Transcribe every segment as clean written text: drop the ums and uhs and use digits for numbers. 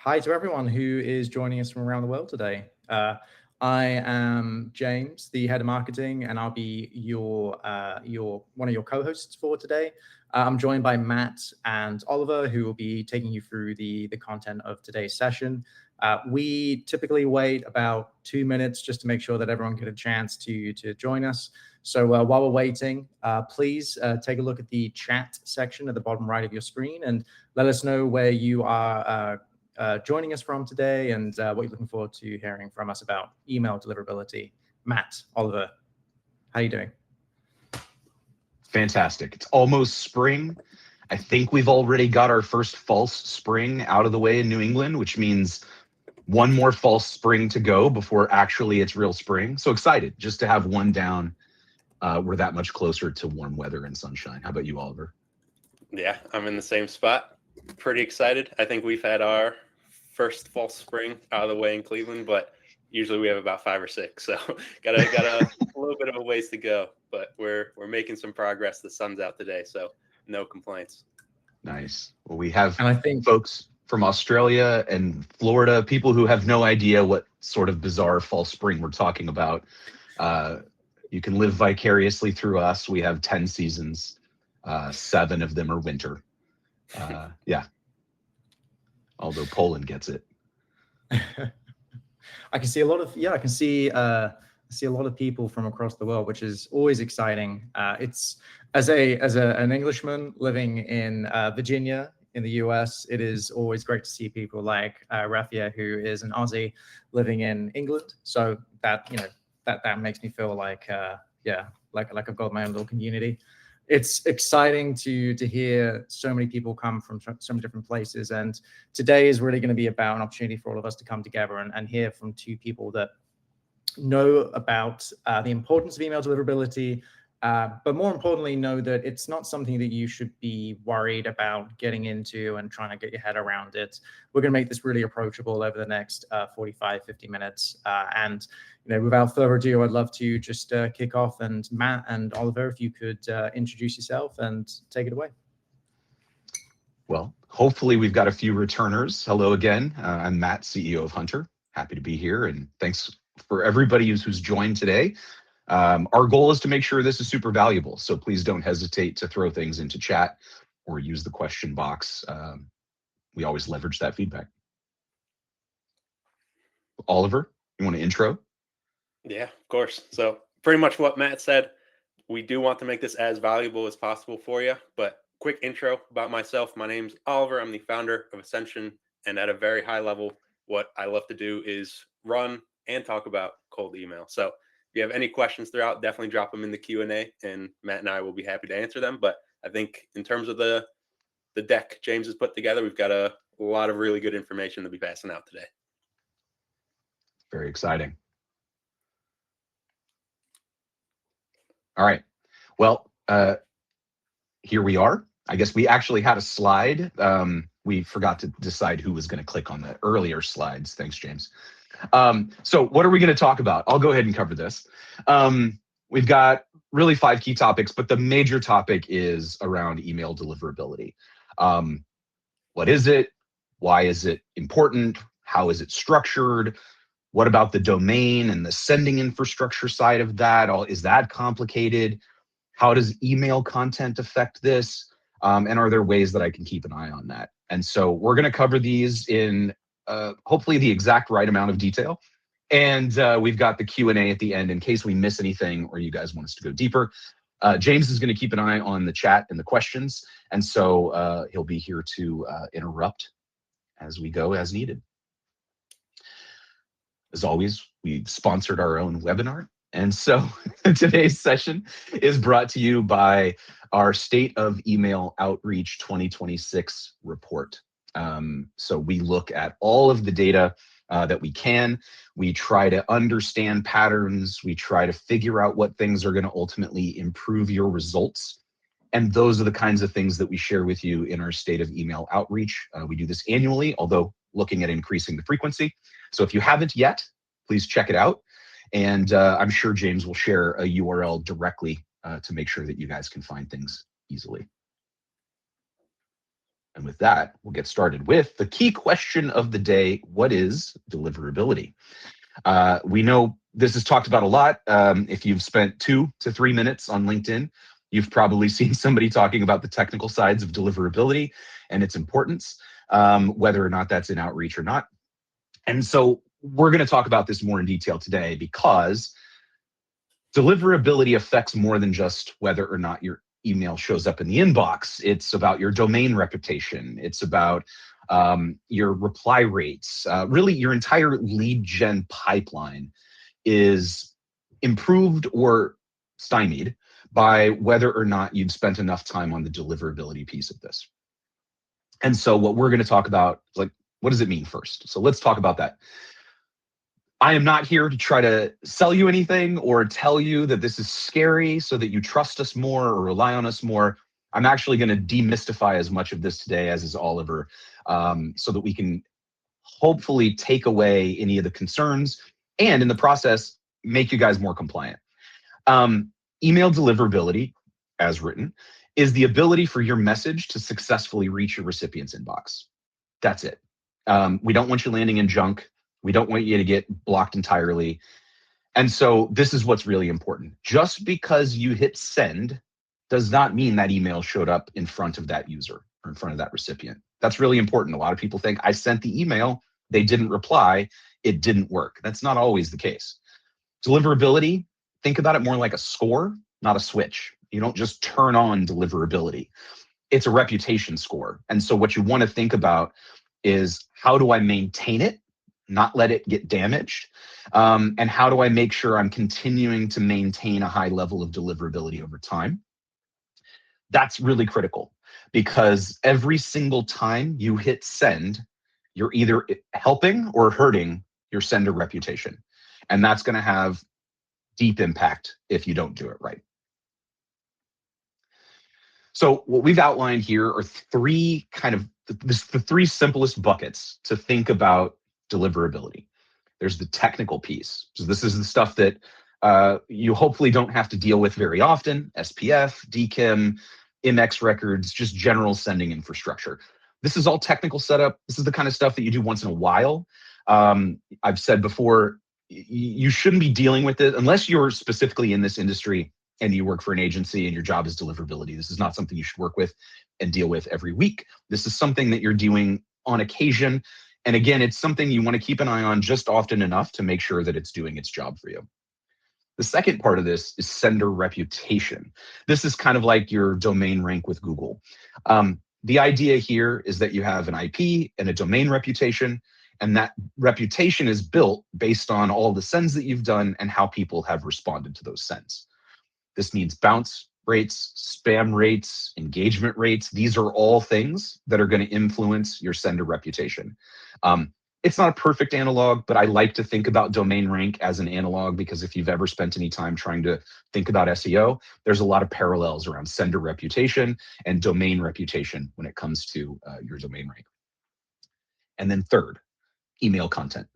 Hi to everyone who is joining us from around the world today. I am James, the head of marketing, and I'll be your one of your co-hosts for today. I'm joined by Matt and Oliver, who will be taking you through the content of today's session. We typically wait about 2 minutes just to make sure that everyone gets a chance to join us. So while we're waiting, please take a look at the chat section at the bottom right of your screen and let us know where you are joining us from today and what you're looking forward to hearing from us about email deliverability. Matt, Oliver, how are you doing? Fantastic. It's almost spring. I think we've already got our first false spring out of the way in New England, which means one more false spring to go before actually it's real spring. So excited just to have one down. We're that much closer to warm weather and sunshine. How about you, Oliver? Yeah, I'm in the same spot. Pretty excited. I think we've had our first false spring out of the way in Cleveland, but usually we have about 5 or 6. So got a little bit of a ways to go, but we're making some progress. The sun's out today, so no complaints. Nice. Well, we have And I think folks from Australia and Florida, people who have no idea what sort of bizarre false spring we're talking about. You can live vicariously through us. We have 10 seasons. 7 of them are winter. Yeah. Although Poland gets it. I can see a lot of I can see a lot of people from across the world, which is always exciting. It's as an Englishman living in Virginia in the US, it is always great to see people like Rafia, who is an Aussie living in England. So that that makes me feel like like I've got my own little community. It's exciting to hear so many people come from so many different places. And today is really going to be about an opportunity for all of us to come together and hear from 2 people that know about the importance of email deliverability, but more importantly, know that it's not something that you should be worried about getting into and trying to get your head around it. We're going to make this really approachable over the next 45, 50 minutes. And without further ado, I'd love to just kick off. And Matt and Oliver, if you could introduce yourself and take it away. Well, hopefully we've got a few returners. Hello again. I'm Matt, CEO of Hunter. Happy to be here, and thanks for everybody who's joined today. Our goal is to make sure this is super valuable, so please don't hesitate to throw things into chat or use the question box. We always leverage that feedback. Oliver, you want to intro? Yeah, of course. So pretty much what Matt said. We do want to make this as valuable as possible for you, but quick intro about myself. My name's Oliver. I'm the founder of Ascension, and at a very high level, what I love to do is run and talk about cold email. So if you have any questions throughout, definitely drop them in the Q&A, and Matt and I will be happy to answer them. But I think in terms of the deck James has put together, we've got a lot of really good information to be passing out today. Very exciting. All right. Well, here we are. I guess we actually had a slide. We forgot to decide who was going to click on the earlier slides. Thanks, James. So what are we going to talk about? I'll go ahead and cover this. We've got really 5 key topics, but the major topic is around email deliverability. What is it? Why is it important? How is it structured? What about the domain and the sending infrastructure side of that? Is that complicated? How does email content affect this? And are there ways that I can keep an eye on that? And so we're going to cover these in hopefully the exact right amount of detail. And we've got the Q&A at the end in case we miss anything or you guys want us to go deeper. James is going to keep an eye on the chat and the questions. And so he'll be here to interrupt as we go as needed. As always, we've sponsored our own webinar. And so today's session is brought to you by our State of Email Outreach 2026 report. So we look at all of the data that we can. We try to understand patterns. We try to figure out what things are going to ultimately improve your results. And those are the kinds of things that we share with you in our State of Email Outreach. We do this annually, although looking at increasing the frequency. So if you haven't yet, please check it out. And I'm sure James will share a URL directly to make sure that you guys can find things easily. And with that, we'll get started with the key question of the day. What is deliverability? We know this is talked about a lot. If you've spent 2 to 3 minutes on LinkedIn, you've probably seen somebody talking about the technical sides of deliverability and its importance, whether or not that's in outreach or not. And so we're going to talk about this more in detail today, because deliverability affects more than just whether or not your email shows up in the inbox. It's about your domain reputation. It's about your reply rates. Really, your entire lead gen pipeline is improved or stymied by whether or not you've spent enough time on the deliverability piece of this. And so what we're going to talk about is, like, what does it mean first? So let's talk about that. I am not here to try to sell you anything or tell you that this is scary so that you trust us more or rely on us more. I'm actually going to demystify as much of this today as is Oliver, so that we can hopefully take away any of the concerns and in the process, make you guys more compliant. Email deliverability, as written, is the ability for your message to successfully reach your recipient's inbox. That's it. We don't want you landing in junk. We don't want you to get blocked entirely. And so this is what's really important. Just because you hit send does not mean that email showed up in front of that user or in front of that recipient. That's really important. A lot of people think, I sent the email, they didn't reply, it didn't work. That's not always the case. Deliverability, think about it more like a score, not a switch. You don't just turn on deliverability. It's a reputation score. And so what you want to think about is, how do I maintain it, not let it get damaged? And how do I make sure I'm continuing to maintain a high level of deliverability over time? That's really critical, because every single time you hit send, you're either helping or hurting your sender reputation. And that's going to have deep impact if you don't do it right. So what we've outlined here are three the three simplest buckets to think about deliverability. There's the technical piece. So this is the stuff that you hopefully don't have to deal with very often: SPF, DKIM, MX records, just general sending infrastructure. This is all technical setup. This is the kind of stuff that you do once in a while. I've said before, you shouldn't be dealing with it unless you're specifically in this industry and you work for an agency and your job is deliverability. This is not something you should work with and deal with every week. This is something that you're doing on occasion. And again, it's something you want to keep an eye on just often enough to make sure that it's doing its job for you. The second part of this is sender reputation. This is kind of like your domain rank with Google. The idea here is that you have an IP and a domain reputation, and that reputation is built based on all the sends that you've done and how people have responded to those sends. This means bounce rates, spam rates, engagement rates. These are all things that are going to influence your sender reputation. It's not a perfect analog, but I like to think about domain rank as an analog, because if you've ever spent any time trying to think about SEO, there's a lot of parallels around sender reputation and domain reputation when it comes to your domain rank. And then third, email content.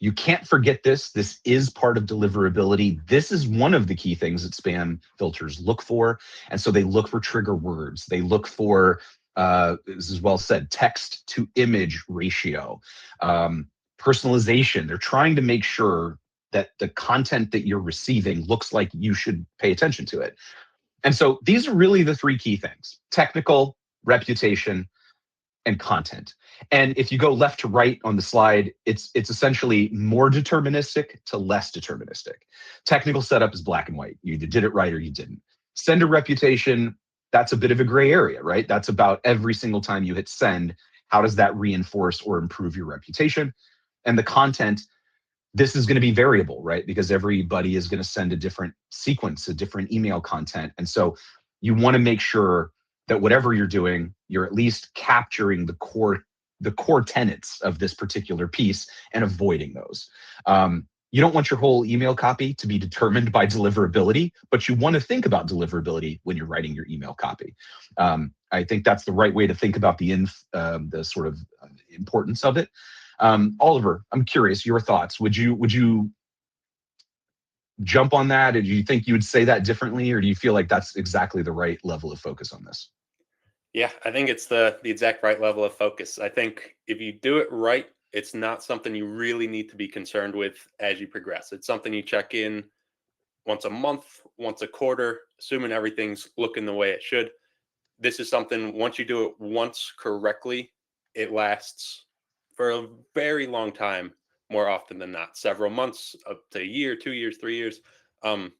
You can't forget this. This is part of deliverability. This is one of the key things that spam filters look for. And so they look for trigger words. They look for, this is well said, text to image ratio, personalization. They're trying to make sure that the content that you're receiving looks like you should pay attention to it. And so these are really the three key things: technical, reputation, and content. And if you go left to right on the slide, it's essentially more deterministic to less deterministic. Technical setup is black and white. You either did it right or you didn't. Sender reputation, that's a bit of a gray area, right? That's about every single time you hit send, how does that reinforce or improve your reputation? And the content, this is going to be variable, right? Because everybody is going to send a different sequence, a different email content. And so you want to make sure that whatever you're doing, you're at least capturing the core tenets of this particular piece and avoiding those. You don't want your whole email copy to be determined by deliverability, but you want to think about deliverability when you're writing your email copy. I think that's the right way to think about the sort of importance of it. Oliver, I'm curious, your thoughts. Would you jump on that? Or do you think you would say that differently, or do you feel like that's exactly the right level of focus on this? Yeah, I think it's the exact right level of focus. I think if you do it right, it's not something you really need to be concerned with as you progress. It's something you check in once a month, once a quarter, assuming everything's looking the way it should. This is something, once you do it once correctly, it lasts for a very long time, more often than not, several months, up to a year, 2 years, 3 years.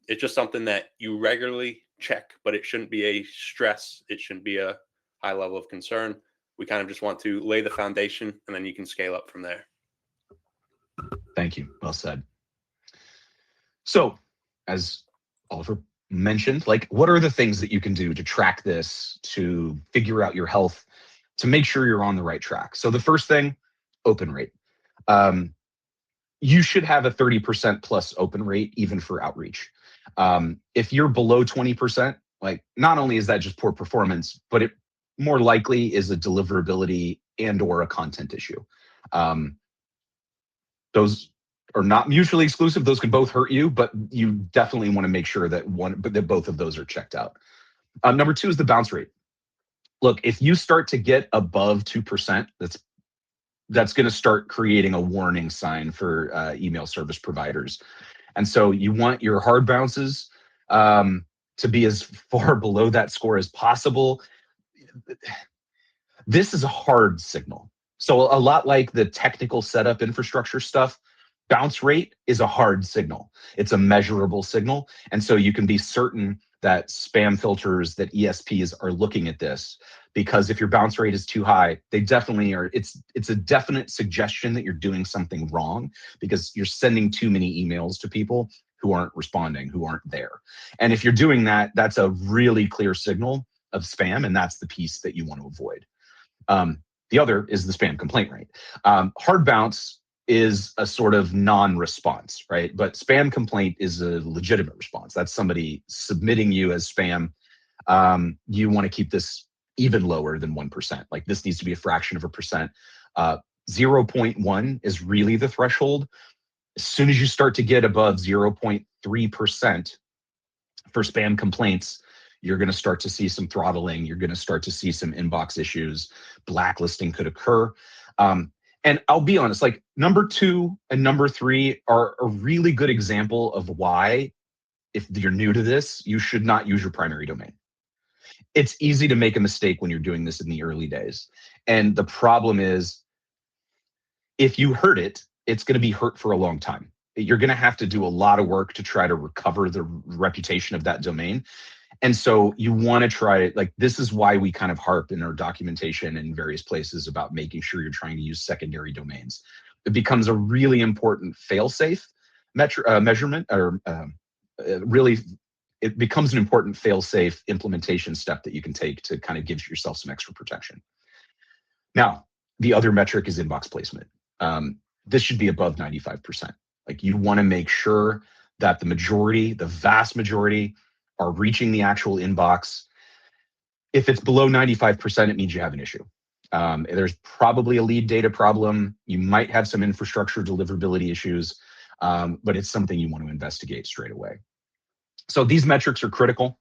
It's just something that you regularly check, but it shouldn't be a stress. It shouldn't be a high level of concern. We kind of just want to lay the foundation, and then you can scale up from there. Thank you. Well said. So, as Oliver mentioned, like, what are the things that you can do to track this, to figure out your health, to make sure you're on the right track? So the first thing, open rate. You should have a 30% plus open rate, even for outreach. If you're below 20%, like, not only is that just poor performance, but it more likely is a deliverability and or a content issue. Those are not mutually exclusive. Those can both hurt you, but you definitely want to make sure that both of those are checked out. Number two is the bounce rate. Look, if you start to get above 2%, that's going to start creating a warning sign for email service providers. And so you want your hard bounces to be as far below that score as possible. This is a hard signal. So a lot like the technical setup infrastructure stuff, bounce rate is a hard signal. It's a measurable signal. And so you can be certain that spam filters, that ESPs are looking at this, because if your bounce rate is too high, they definitely are. It's a definite suggestion that you're doing something wrong, because you're sending too many emails to people who aren't responding, who aren't there. And if you're doing that, that's a really clear signal of spam, and that's the piece that you want to avoid. The other is the spam complaint rate. Hard bounce is a sort of non-response, right? But spam complaint is a legitimate response. That's somebody submitting you as spam. You want to keep this even lower than 1%. Like, this needs to be a fraction of a percent. 0.1 is really the threshold. As soon as you start to get above 0.3% for spam complaints, you're going to start to see some throttling. You're going to start to see some inbox issues. Blacklisting could occur. And I'll be honest, like, number 2 and number 3 are a really good example of why, if you're new to this, you should not use your primary domain. It's easy to make a mistake when you're doing this in the early days. And the problem is, if you hurt it, it's going to be hurt for a long time. You're going to have to do a lot of work to try to recover the reputation of that domain. And so you want to try, like, this is why we kind of harp in our documentation in various places about making sure you're trying to use secondary domains. It becomes a really important fail-safe measurement, or really, it becomes an important fail-safe implementation step that you can take to kind of give yourself some extra protection. Now, the other metric is inbox placement. This should be above 95%. Like, you want to make sure that the vast majority, are reaching the actual inbox. If it's below 95%, it means you have an issue. There's probably a lead data problem. You might have some infrastructure deliverability issues, but it's something you want to investigate straight away. So these metrics are critical.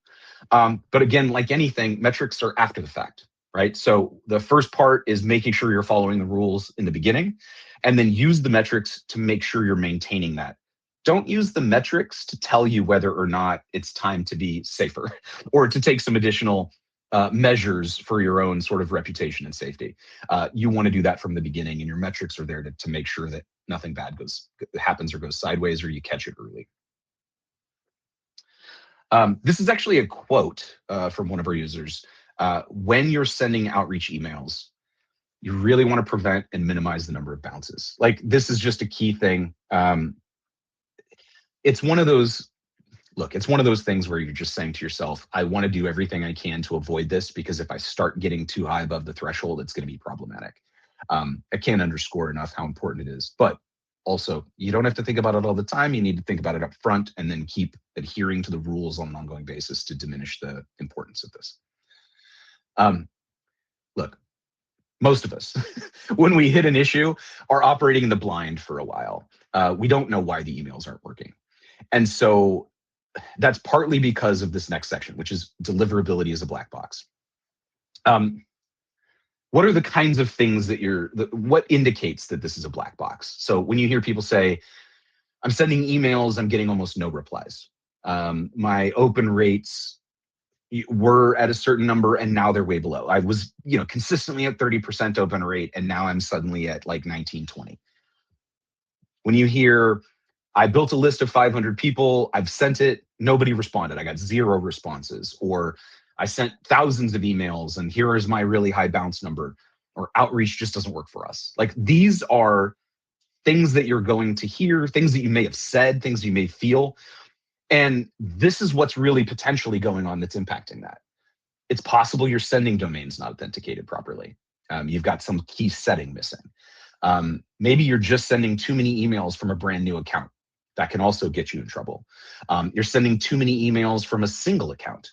But again, like anything, metrics are after the fact, right? So the first part is making sure you're following the rules in the beginning, and then use the metrics to make sure you're maintaining that. Don't use the metrics to tell you whether or not it's time to be safer or to take some additional measures for your own sort of reputation and safety. You want to do that from the beginning, and your metrics are there to make sure that nothing bad happens or goes sideways, or you catch it early. This is actually a quote from one of our users. When you're sending outreach emails, you really want to prevent and minimize the number of bounces. Like, this is just a key thing. It's one of those things where you're just saying to yourself, I want to do everything I can to avoid this, because if I start getting too high above the threshold, it's going to be problematic. I can't underscore enough how important it is. But also, you don't have to think about it all the time. You need to think about it up front, and then keep adhering to the rules on an ongoing basis to diminish the importance of this. Look, most of us, when we hit an issue, are operating in the blind for a while. We don't know why the emails aren't working. And so that's partly because of this next section, which is deliverability as a black box. What are the kinds of things that what indicates that this is a black box? So when you hear people say, I'm sending emails, I'm getting almost no replies. My open rates were at a certain number and now they're way below. I was, consistently at 30% open rate and now I'm suddenly at like 19, 20. When you hear, I built a list of 500 people, I've sent it, nobody responded, I got 0 responses. Or I sent thousands of emails and here is my really high bounce number. Or outreach just doesn't work for us. Like, these are things that you're going to hear, things that you may have said, things you may feel. And this is what's really potentially going on that's impacting that. It's possible you're sending domains not authenticated properly. You've got some key setting missing. Maybe you're just sending too many emails from a brand new account. That can also get you in trouble. You're sending too many emails from a single account.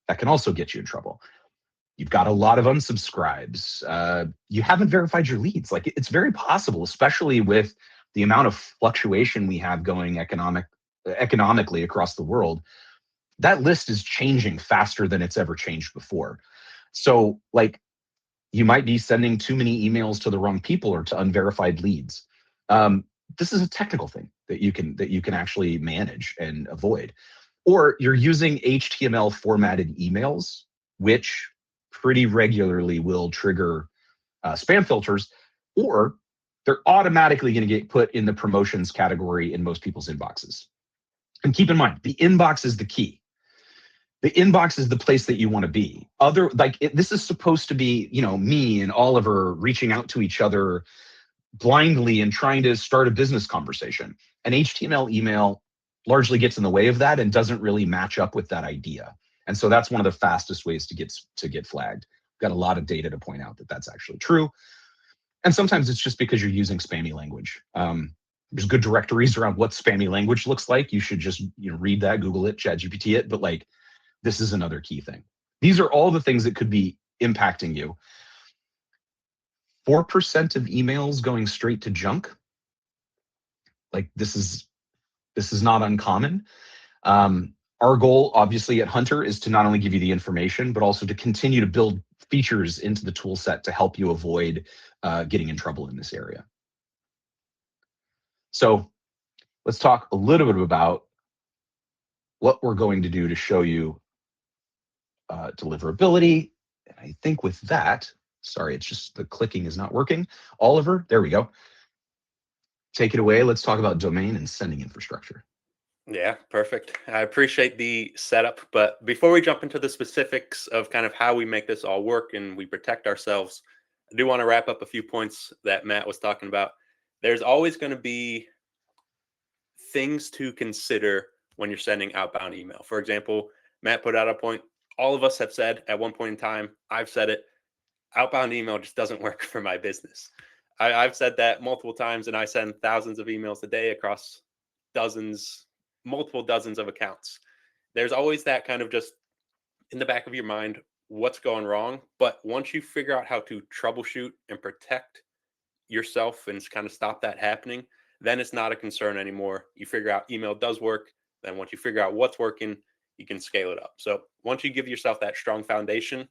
That can also get you in trouble. You've got a lot of unsubscribes. You haven't verified your leads. Like, it's very possible, especially with the amount of fluctuation we have going economically across the world, that list is changing faster than it's ever changed before. So, like, you might be sending too many emails to the wrong people or to unverified leads. This is a technical thing that you can actually manage and avoid. Or you're using HTML formatted emails, which pretty regularly will trigger spam filters, or they're automatically going to get put in the promotions category in most people's inboxes. And keep in mind, the inbox is the key. The inbox is the place that you want to be. This is supposed to be, me and Oliver reaching out to each other blindly and trying to start a business conversation. An HTML email largely gets in the way of that and doesn't really match up with that idea. And so that's one of the fastest ways to get flagged. Got a lot of data to point out that that's actually true. And sometimes it's just because you're using spammy language. There's good directories around what spammy language looks like. You should just read that, Google it, ChatGPT it. But this is another key thing. These are all the things that could be impacting you. 4% of emails going straight to junk. This is not uncommon. Our goal, obviously, at Hunter is to not only give you the information, but also to continue to build features into the tool set to help you avoid getting in trouble in this area. So let's talk a little bit about what we're going to do to show you deliverability. And I think with that, sorry, it's just the clicking is not working. Oliver, there we go. Take it away. Let's talk about domain and sending infrastructure. Yeah, perfect. I appreciate the setup, but before we jump into the specifics of kind of how we make this all work and we protect ourselves, I do want to wrap up a few points that Matt was talking about. There's always going to be things to consider when you're sending outbound email. For example, Matt put out a point. All of us have said at one point in time, I've said it, outbound email just doesn't work for my business. I've said that multiple times, and I send thousands of emails a day across multiple dozens of accounts. There's always that kind of just in the back of your mind, what's going wrong. But once you figure out how to troubleshoot and protect yourself and kind of stop that happening, then it's not a concern anymore. You figure out email does work. Then once you figure out what's working, you can scale it up. So once you give yourself that strong foundation,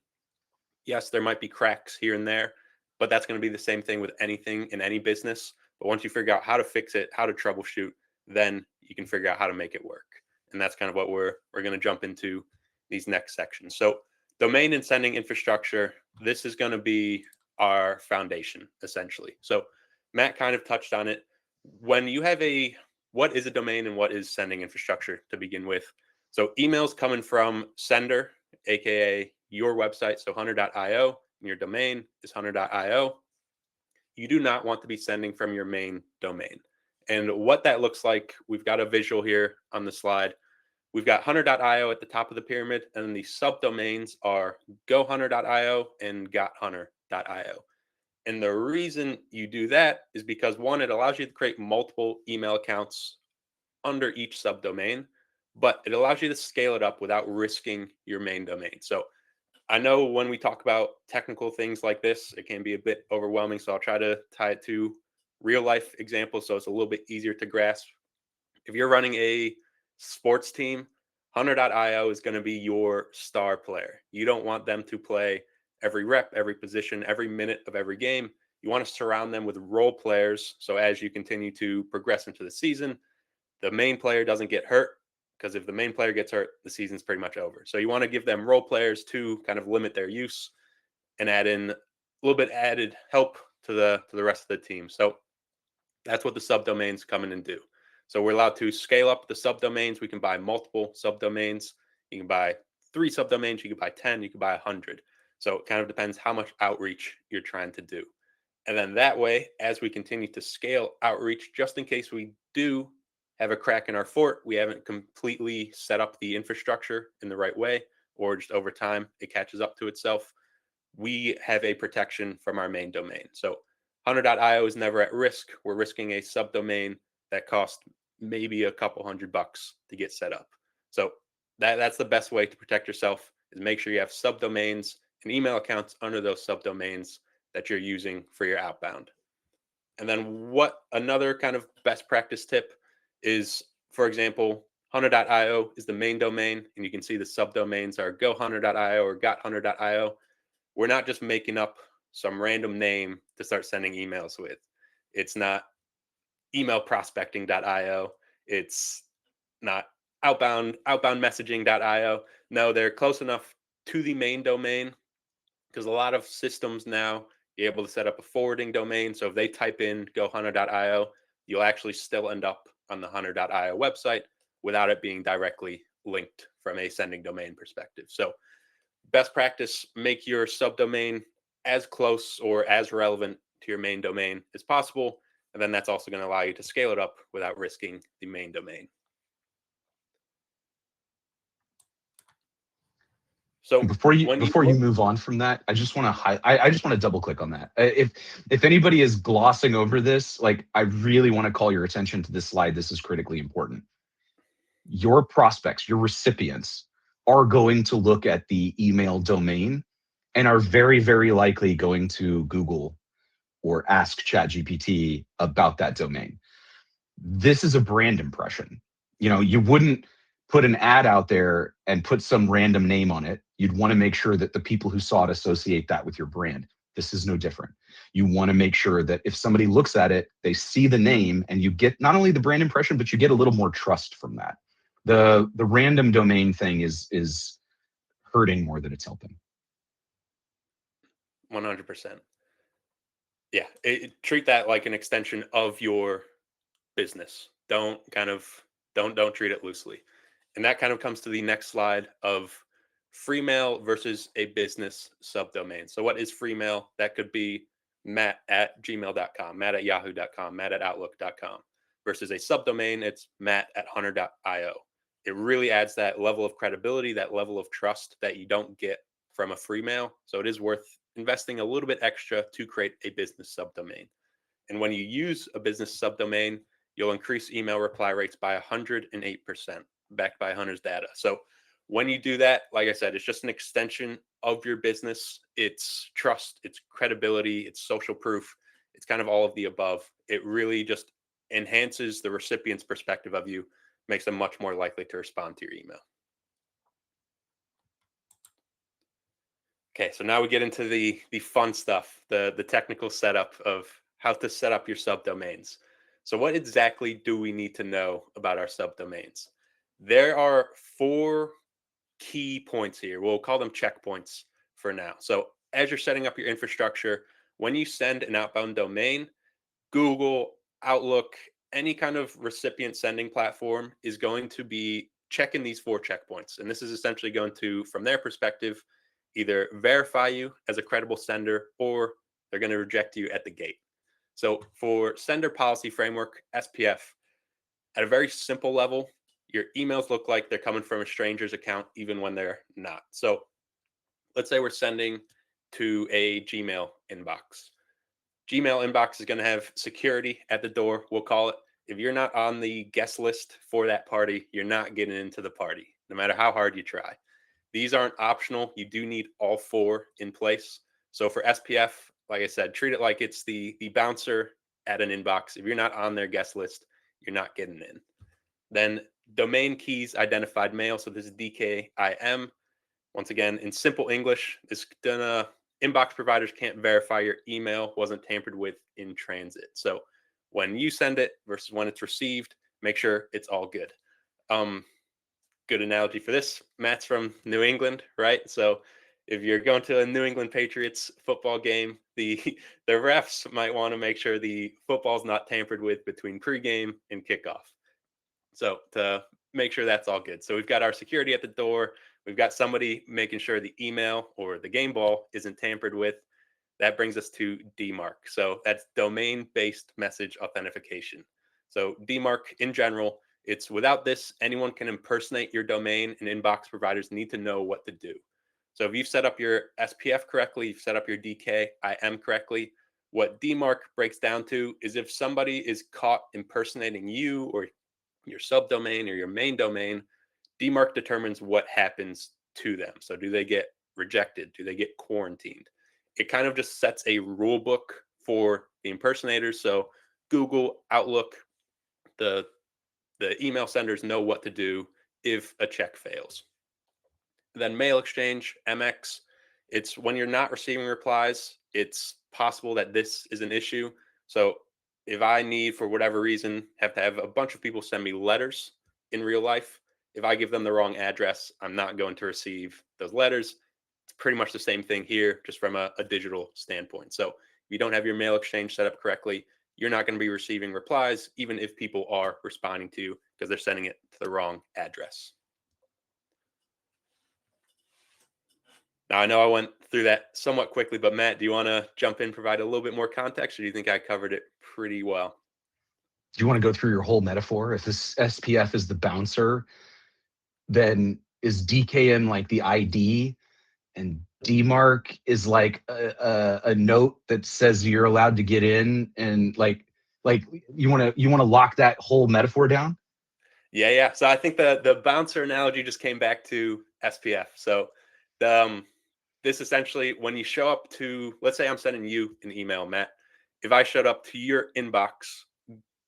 yes, there might be cracks here and there, but that's going to be the same thing with anything in any business. But once you figure out how to fix it, how to troubleshoot, then you can figure out how to make it work. And that's kind of what we're going to jump into these next sections. So domain and sending infrastructure, this is going to be our foundation, essentially. So Matt kind of touched on it. When you have what is a domain and what is sending infrastructure to begin with? So emails coming from sender, aka your website, so hunter.io, and your domain is hunter.io. You do not want to be sending from your main domain. And what that looks like, we've got a visual here on the slide. We've got hunter.io at the top of the pyramid, and then the subdomains are gohunter.io and gothunter.io. And the reason you do that is because, one, it allows you to create multiple email accounts under each subdomain, but it allows you to scale it up without risking your main domain. So I know when we talk about technical things like this, it can be a bit overwhelming. So I'll try to tie it to real life examples so it's a little bit easier to grasp. If you're running a sports team, hunter.io is going to be your star player. You don't want them to play every rep, every position, every minute of every game. You want to surround them with role players. So as you continue to progress into the season, the main player doesn't get hurt, because if the main player gets hurt, the season's pretty much over. So you want to give them role players to kind of limit their use and add in a little bit added help to the rest of the team. So that's what the subdomains come in and do. So we're allowed to scale up the subdomains. We can buy multiple subdomains. You can buy 3 subdomains. You can buy 10. You can buy 100. So it kind of depends how much outreach you're trying to do. And then that way, as we continue to scale outreach, just in case we do have a crack in our fort, we haven't completely set up the infrastructure in the right way, or just over time it catches up to itself, we have a protection from our main domain. So Hunter.io is never at risk. We're risking a subdomain that costs maybe a couple $100 to get set up. So that's the best way to protect yourself, is make sure you have subdomains and email accounts under those subdomains that you're using for your outbound. And then what another kind of best practice tip is, for example, Hunter.io is the main domain, and you can see the subdomains are gohunter.io or gothunter.io. We're not just making up some random name to start sending emails with. It's not emailprospecting.io. It's not outboundmessaging.io. No, they're close enough to the main domain, because a lot of systems now, you're able to set up a forwarding domain. So if they type in gohunter.io, you'll actually still end up on the hunter.io website without it being directly linked from a sending domain perspective. So best practice, make your subdomain as close or as relevant to your main domain as possible. And then that's also going to allow you to scale it up without risking the main domain. So before you move on from that, I just want to I just want to double click on that. If anybody is glossing over this, like, I really want to call your attention to this slide. This is critically important. Your prospects, your recipients, are going to look at the email domain and are very, very likely going to Google or ask ChatGPT about that domain. This is a brand impression. You know, you wouldn't put an ad out there and put some random name on it. You'd want to make sure that the people who saw it associate that with your brand. This is no different. You want to make sure that if somebody looks at it, they see the name, and you get not only the brand impression, but you get a little more trust from that. The random domain thing is hurting more than it's helping. 100%. Yeah, treat that like an extension of your business. Don't treat it loosely. And that kind of comes to the next slide of free mail versus a business subdomain. So what is free mail? That could be matt@gmail.com, matt@yahoo.com, matt@outlook.com, versus a subdomain, it's matt@hunter.io. It really adds that level of credibility, that level of trust that you don't get from a free mail. So it is worth investing a little bit extra to create a business subdomain. And when you use a business subdomain, you'll increase email reply rates by 108%, backed by Hunter's data. So when you do that, like I said, it's just an extension of your business. It's trust, it's credibility, it's social proof. It's kind of all of the above. It really just enhances the recipient's perspective of you, makes them much more likely to respond to your email. Okay, so now we get into the fun stuff, the technical setup of how to set up your subdomains. So what exactly do we need to know about our subdomains? There are 4 key points here. We'll call them checkpoints for now. So as you're setting up your infrastructure, when you send an outbound domain, Google, Outlook, any kind of recipient sending platform is going to be checking these 4 checkpoints. And this is essentially going to, from their perspective, either verify you as a credible sender, or they're going to reject you at the gate. So for Sender Policy Framework, SPF, at a very simple level, your emails look like they're coming from a stranger's account, even when they're not. So let's say we're sending to a Gmail inbox. Gmail inbox is going to have security at the door, we'll call it. If you're not on the guest list for that party, you're not getting into the party, no matter how hard you try. These aren't optional. You do need all 4 in place. So for SPF, like I said, treat it like it's the bouncer at an inbox. If you're not on their guest list, you're not getting in. Then domain keys identified mail. So this is DKIM. Once again, in simple English, it's gonna inbox providers can't verify your email wasn't tampered with in transit. So when you send it versus when it's received, make sure it's all good. Good analogy for this. Matt's from New England, right? So if you're going to a New England Patriots football game, the refs might want to make sure the football's not tampered with between pregame and kickoff. So to make sure that's all good. So we've got our security at the door. We've got somebody making sure the email or the game ball isn't tampered with. That brings us to DMARC. So that's domain-based message authentication. So DMARC in general, it's without this, anyone can impersonate your domain, and inbox providers need to know what to do. So if you've set up your SPF correctly, you've set up your DKIM correctly, what DMARC breaks down to is if somebody is caught impersonating you or your subdomain or your main domain, DMARC determines what happens to them. So do they get rejected? Do they get quarantined? It kind of just sets a rule book for the impersonators. So Google, Outlook, the email senders know what to do if a check fails. Then mail exchange, MX, it's when you're not receiving replies, it's possible that this is an issue. So if I need, for whatever reason, have to have a bunch of people send me letters in real life, if I give them the wrong address, I'm not going to receive those letters. It's pretty much the same thing here, just from a digital standpoint. So if you don't have your mail exchange set up correctly, you're not going to be receiving replies, even if people are responding to you, because they're sending it to the wrong address. Now, I know I went through that somewhat quickly, but Matt, do you want to jump in, provide a little bit more context, or do you think I covered it pretty well? Do you want to go through your whole metaphor? If this SPF is the bouncer, then is DKIM like the ID, and DMARC is like a note that says you're allowed to get in, and like you want to lock that whole metaphor down? Yeah. So I think the bouncer analogy just came back to SPF. So this essentially, when you show up to, let's say I'm sending you an email, Matt. If I showed up to your inbox,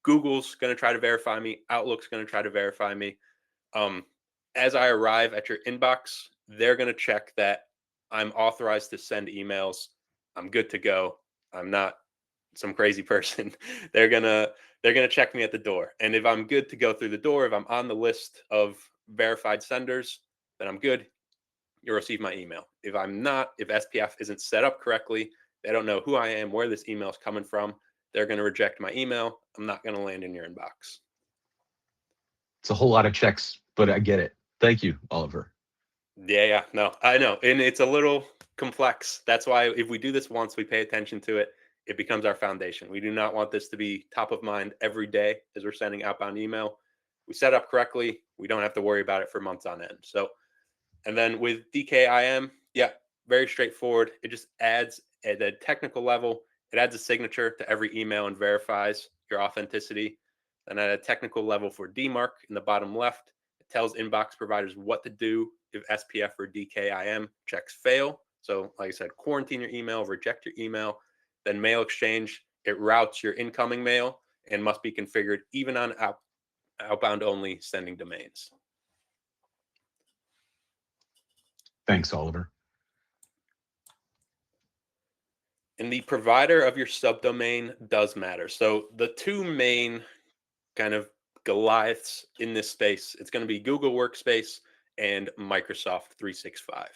Google's going to try to verify me. Outlook's going to try to verify me. As I arrive at your inbox, they're going to check that I'm authorized to send emails. I'm good to go. I'm not some crazy person. They're gonna check me at the door. And if I'm good to go through the door, if I'm on the list of verified senders, then I'm good. You'll receive my email. If I'm not, if SPF isn't set up correctly, they don't know who I am, where this email is coming from, they're going to reject my email. I'm not going to land in your inbox. It's a whole lot of checks, but I get it. Thank you, Oliver. Yeah. No, I know. And it's a little complex. That's why if we do this once, we pay attention to it, it becomes our foundation. We do not want this to be top of mind every day as we're sending outbound email. We set up correctly, we don't have to worry about it for months on end. So, and then with DKIM, yeah, very straightforward. It just adds at a technical level, it adds a signature to every email and verifies your authenticity. And at a technical level for DMARC in the bottom left, it tells inbox providers what to do if SPF or DKIM checks fail. So like I said, quarantine your email, reject your email. Then mail exchange, it routes your incoming mail and must be configured even on outbound only sending domains. Thanks, Oliver. And the provider of your subdomain does matter. So the two main kind of Goliaths in this space, it's going to be Google Workspace and Microsoft 365.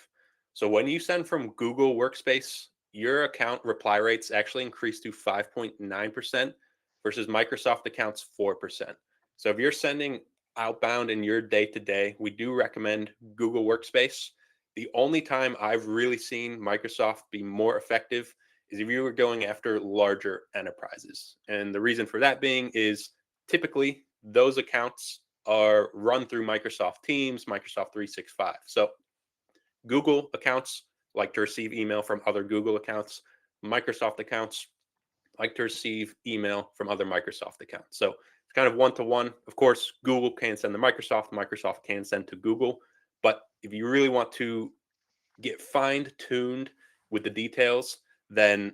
So when you send from Google Workspace, your account reply rates actually increase to 5.9% versus Microsoft accounts 4%. So if you're sending outbound in your day-to-day, we do recommend Google Workspace. The only time I've really seen Microsoft be more effective is if you were going after larger enterprises. And the reason for that being is typically those accounts are run through Microsoft Teams, Microsoft 365. So Google accounts like to receive email from other Google accounts. Microsoft accounts like to receive email from other Microsoft accounts. So it's kind of one-to-one. Of course, Google can send to Microsoft. Microsoft can send to Google. But if you really want to get fine-tuned with the details, then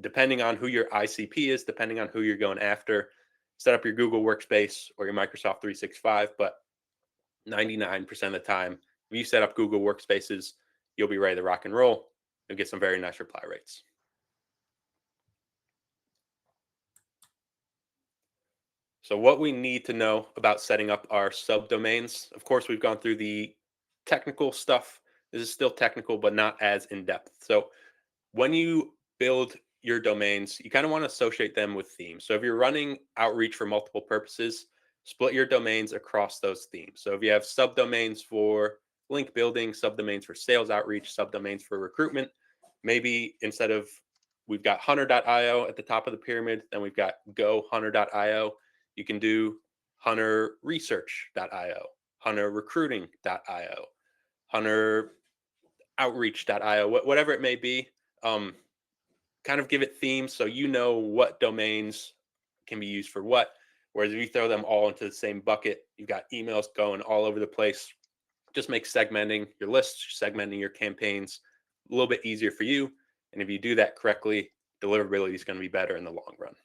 depending on who your ICP is, depending on who you're going after, set up your Google Workspace or your Microsoft 365. But 99% of the time, if you set up Google Workspaces, you'll be ready to rock and roll. you'll get some very nice reply rates. So what we need to know about setting up our subdomains, of course, we've gone through the technical stuff. This is still technical, but not as in-depth. So when you build your domains, you kind of want to associate them with themes. So if you're running outreach for multiple purposes, split your domains across those themes. So if you have subdomains for link building, subdomains for sales outreach, subdomains for recruitment, maybe instead of we've got hunter.io at the top of the pyramid, then we've got go hunter.io. You can do hunterresearch.io, hunterrecruiting.io, hunteroutreach.io, whatever it may be. Kind of give it themes so you know what domains can be used for what. Whereas if you throw them all into the same bucket, you've got emails going all over the place. Just make segmenting your lists, segmenting your campaigns a little bit easier for you. And if you do that correctly, deliverability is going to be better in the long run.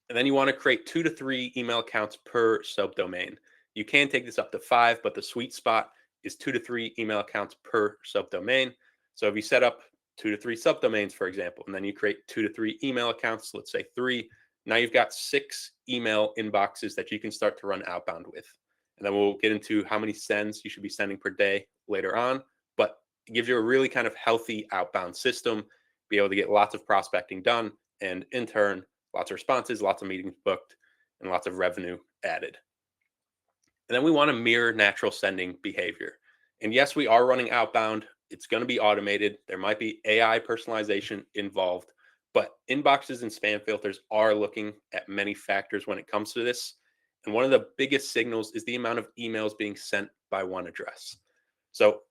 And then you want to create 2 to 3 email accounts per subdomain. You can take this up to 5, but the sweet spot is 2 to 3 email accounts per subdomain. So if you set up 2 to 3 subdomains, for example, and then you create 2 to 3 email accounts, let's say 3, now you've got 6 email inboxes that you can start to run outbound with. And then we'll get into how many sends you should be sending per day later on, but it gives you a really kind of healthy outbound system, be able to get lots of prospecting done, and in turn, lots of responses, lots of meetings booked, and lots of revenue added. And then we want to mirror natural sending behavior. And yes, we are running outbound. It's going to be automated. There might be AI personalization involved, but inboxes and spam filters are looking at many factors when it comes to this. And one of the biggest signals is the amount of emails being sent by one address. So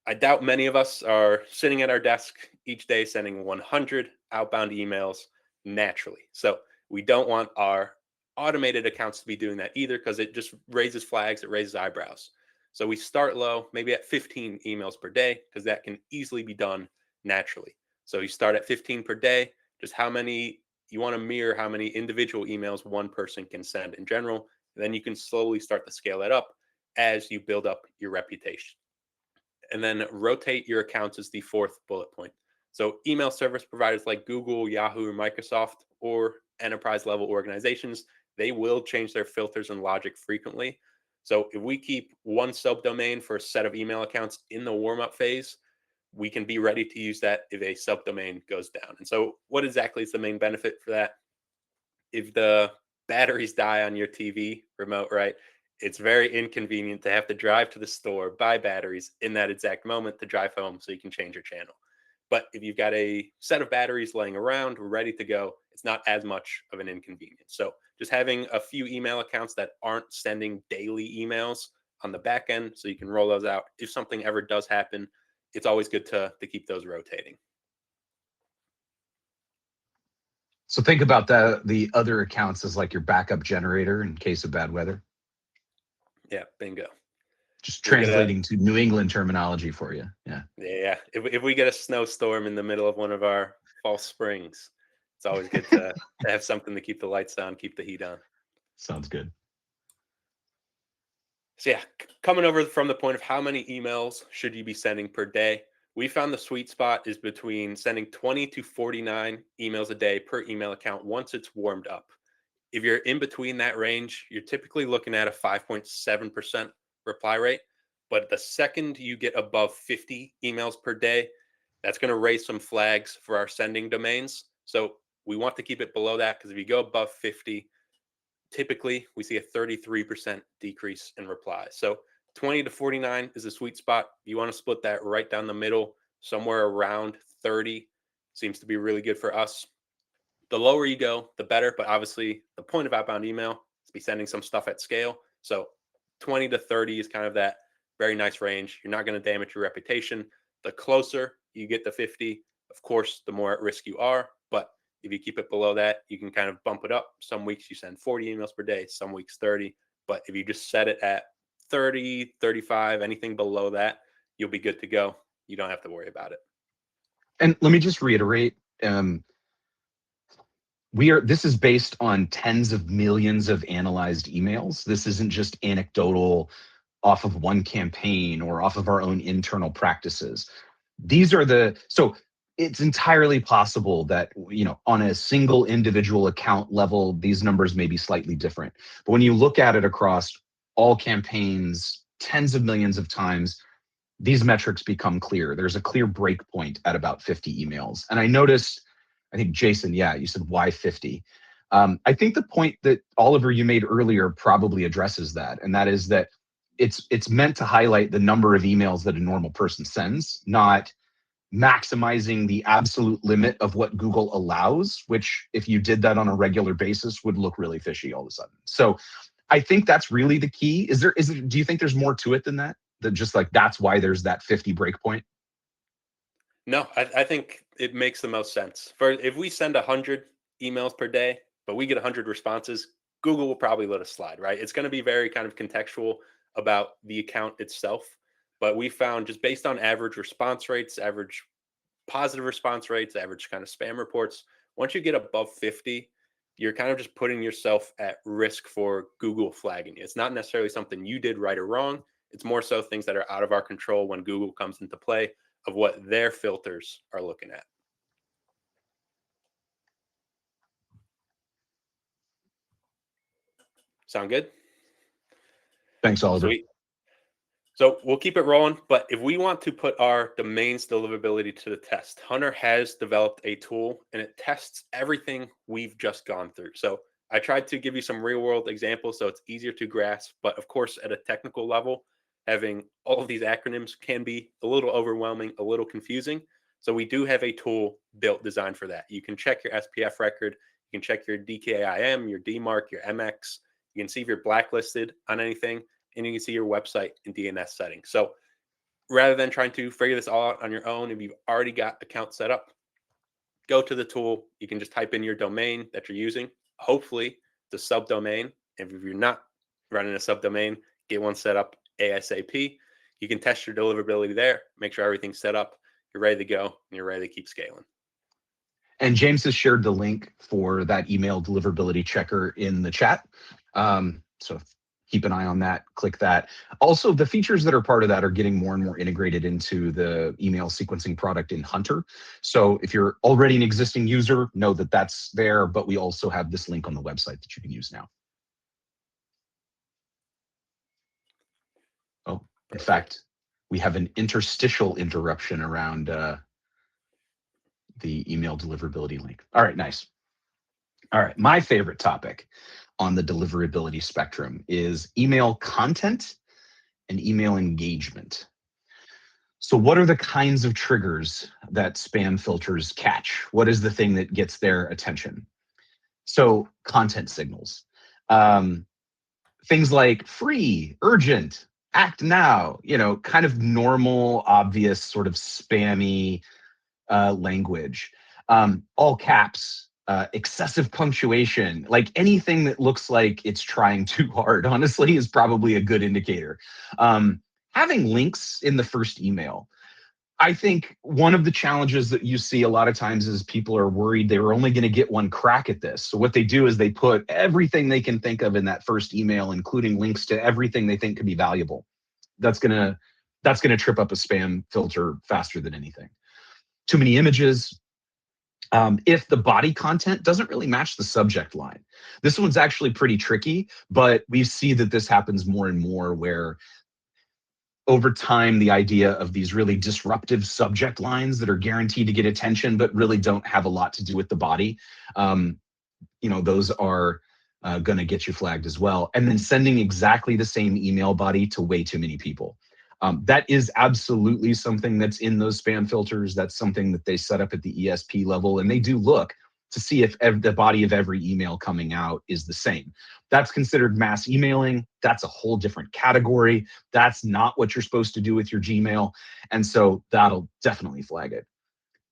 I doubt many of us are sitting at our desk each day sending 100 outbound emails naturally. So we don't want our automated accounts to be doing that either, because it just raises flags, it raises eyebrows. So we start low, maybe at 15 emails per day, because that can easily be done naturally. So you start at 15 per day, just how many you want to mirror, how many individual emails one person can send in general. And then you can slowly start to scale that up as you build up your reputation. And then rotate your accounts is the 4th bullet point. So email service providers like Google, Yahoo, or Microsoft, or enterprise level organizations, they will change their filters and logic frequently. So if we keep one subdomain for a set of email accounts in the warm-up phase, we can be ready to use that if a subdomain goes down. And so what exactly is the main benefit for that? If the batteries die on your TV remote, right, it's very inconvenient to have to drive to the store, buy batteries in that exact moment to drive home so you can change your channel. But if you've got a set of batteries laying around, ready to go, it's not as much of an inconvenience. So just having a few email accounts that aren't sending daily emails on the back end, so you can roll those out. If something ever does happen, it's always good to keep those rotating. So think about the other accounts as like your backup generator in case of bad weather. Yeah, bingo. Just translating to New England terminology for you. Yeah. Yeah. If we get a snowstorm in the middle of one of our fall springs, it's always good to have something to keep the lights on, keep the heat on. Sounds good. So yeah, coming over from the point of how many emails should you be sending per day, we found the sweet spot is between sending 20 to 49 emails a day per email account once it's warmed up. If you're in between that range, you're typically looking at a 5.7% reply rate. But the second you get above 50 emails per day, that's going to raise some flags for our sending domains. So we want to keep it below that, because if you go above 50, typically we see a 33% decrease in replies. So 20 to 49 is a sweet spot. You want to split that right down the middle, somewhere around 30 seems to be really good for us. The lower you go, the better. But obviously, the point of outbound email is to be sending some stuff at scale. So 20 to 30 is kind of that very nice range. You're not going to damage your reputation. The closer you get to 50, of course, the more at risk you are. But if you keep it below that, you can kind of bump it up. Some weeks you send 40 emails per day, some weeks 30. But if you just set it at 30, 35, anything below that, you'll be good to go. You don't have to worry about it. And let me just reiterate, this is based on tens of millions of analyzed emails. This isn't just anecdotal off of one campaign or off of our own internal practices. These are so it's entirely possible that, on a single individual account level, these numbers may be slightly different. But when you look at it across all campaigns, tens of millions of times, these metrics become clear. There's a clear break point at about 50 emails. And I noticed, I think Jason, yeah, you said why 50? I think the point that Oliver, you made earlier probably addresses that. And that is that it's meant to highlight the number of emails that a normal person sends, not maximizing the absolute limit of what Google allows, which if you did that on a regular basis would look really fishy all of a sudden. So I think that's really the key. Do you think there's more to it than that? That just like, that's why there's that 50 breakpoint? No, I think it makes the most sense. If we send 100 emails per day, but we get 100 responses, Google will probably let us slide, right? It's going to be very kind of contextual about the account itself. But we found, just based on average response rates, average positive response rates, average kind of spam reports, once you get above 50, you're kind of just putting yourself at risk for Google flagging you. It's not necessarily something you did right or wrong. It's more so things that are out of our control when Google comes into play of what their filters are looking at. Sound good? Thanks, Oliver. Sweet. So we'll keep it rolling, but if we want to put our domains deliverability to the test, Hunter has developed a tool and it tests everything we've just gone through. So I tried to give you some real world examples so it's easier to grasp, but of course at a technical level, having all of these acronyms can be a little overwhelming, a little confusing. So we do have a tool designed for that. You can check your SPF record, you can check your DKIM, your DMARC, your MX, you can see if you're blacklisted on anything, and you can see your website and DNS settings. So rather than trying to figure this all out on your own, if you've already got accounts set up, go to the tool. You can just type in your domain that you're using. Hopefully it's a subdomain. And if you're not running a subdomain, get one set up ASAP. You can test your deliverability there, make sure everything's set up, you're ready to go, and you're ready to keep scaling. And James has shared the link for that email deliverability checker in the chat. So keep an eye on that, click that. Also, the features that are part of that are getting more and more integrated into the email sequencing product in Hunter. So if you're already an existing user, know that that's there, but we also have this link on the website that you can use now. Oh, in fact, we have an interstitial interruption around the email deliverability link. All right, nice. All right, my favorite topic on the deliverability spectrum is email content and email engagement. So what are the kinds of triggers that spam filters catch? What is the thing that gets their attention? So content signals. Things like free, urgent, act now, kind of normal, obvious, sort of spammy language. All caps, excessive punctuation, like anything that looks like it's trying too hard, honestly, is probably a good indicator. Having links in the first email. I think one of the challenges that you see a lot of times is people are worried they were only going to get one crack at this. So what they do is they put everything they can think of in that first email, including links to everything they think could be valuable. That's gonna trip up a spam filter faster than anything. Too many images. If the body content doesn't really match the subject line. This one's actually pretty tricky, but we see that this happens more and more where over time, the idea of these really disruptive subject lines that are guaranteed to get attention, but really don't have a lot to do with the body, those are going to get you flagged as well. And then sending exactly the same email body to way too many people. That is absolutely something that's in those spam filters. That's something that they set up at the ESP level, and they do look to see if the body of every email coming out is the same. That's considered mass emailing. That's a whole different category. That's not what you're supposed to do with your Gmail. And so that'll definitely flag it.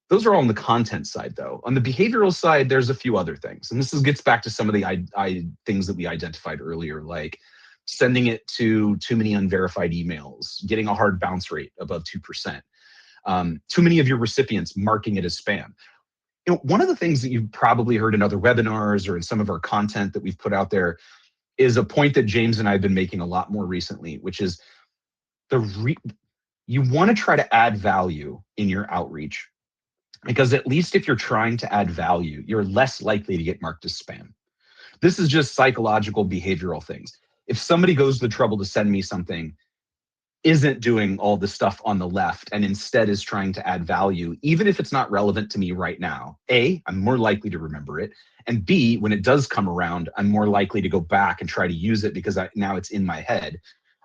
Those are all on the content side, though. On the behavioral side, there's a few other things. And this gets back to some of the things that we identified earlier, like sending it to too many unverified emails, getting a hard bounce rate above 2%, too many of your recipients marking it as spam. One of the things that you've probably heard in other webinars or in some of our content that we've put out there is a point that James and I have been making a lot more recently, which is you want to try to add value in your outreach, because at least if you're trying to add value, you're less likely to get marked as spam. This is just psychological behavioral things. If somebody goes to the trouble to send me something, isn't doing all the stuff on the left and instead is trying to add value, even if it's not relevant to me right now, A, I'm more likely to remember it. And B, when it does come around, I'm more likely to go back and try to use it because now it's in my head.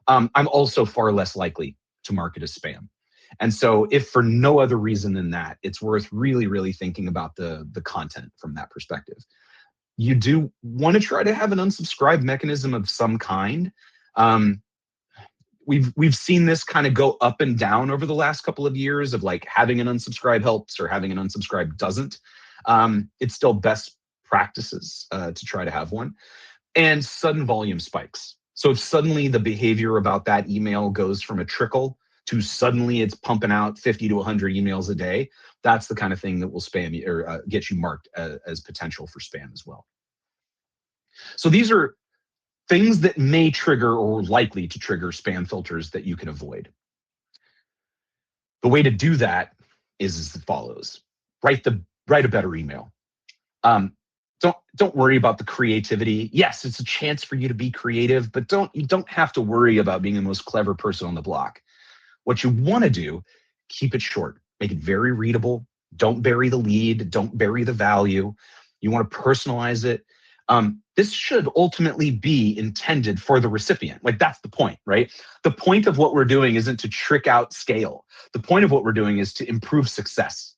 I'm also far less likely to mark it as spam. And so if for no other reason than that, it's worth really, really thinking about the content from that perspective. You do want to try to have an unsubscribe mechanism of some kind. We've seen this kind of go up and down over the last couple of years of like having an unsubscribe helps or having an unsubscribe doesn't. It's still best practices to try to have one. And sudden volume spikes. So if suddenly the behavior about that email goes from a trickle to suddenly it's pumping out 50 to 100 emails a day, that's the kind of thing that will spam you or get you marked as potential for spam as well. So these are things that may trigger or likely to trigger spam filters that you can avoid. The way to do that is as follows. Write a better email. Don't worry about the creativity. Yes, it's a chance for you to be creative, but you don't have to worry about being the most clever person on the block. What you want to do, keep it short, make it very readable. Don't bury the lead, don't bury the value. You want to personalize it. This should ultimately be intended for the recipient. Like that's the point, right? The point of what we're doing isn't to trick out scale. The point of what we're doing is to improve success.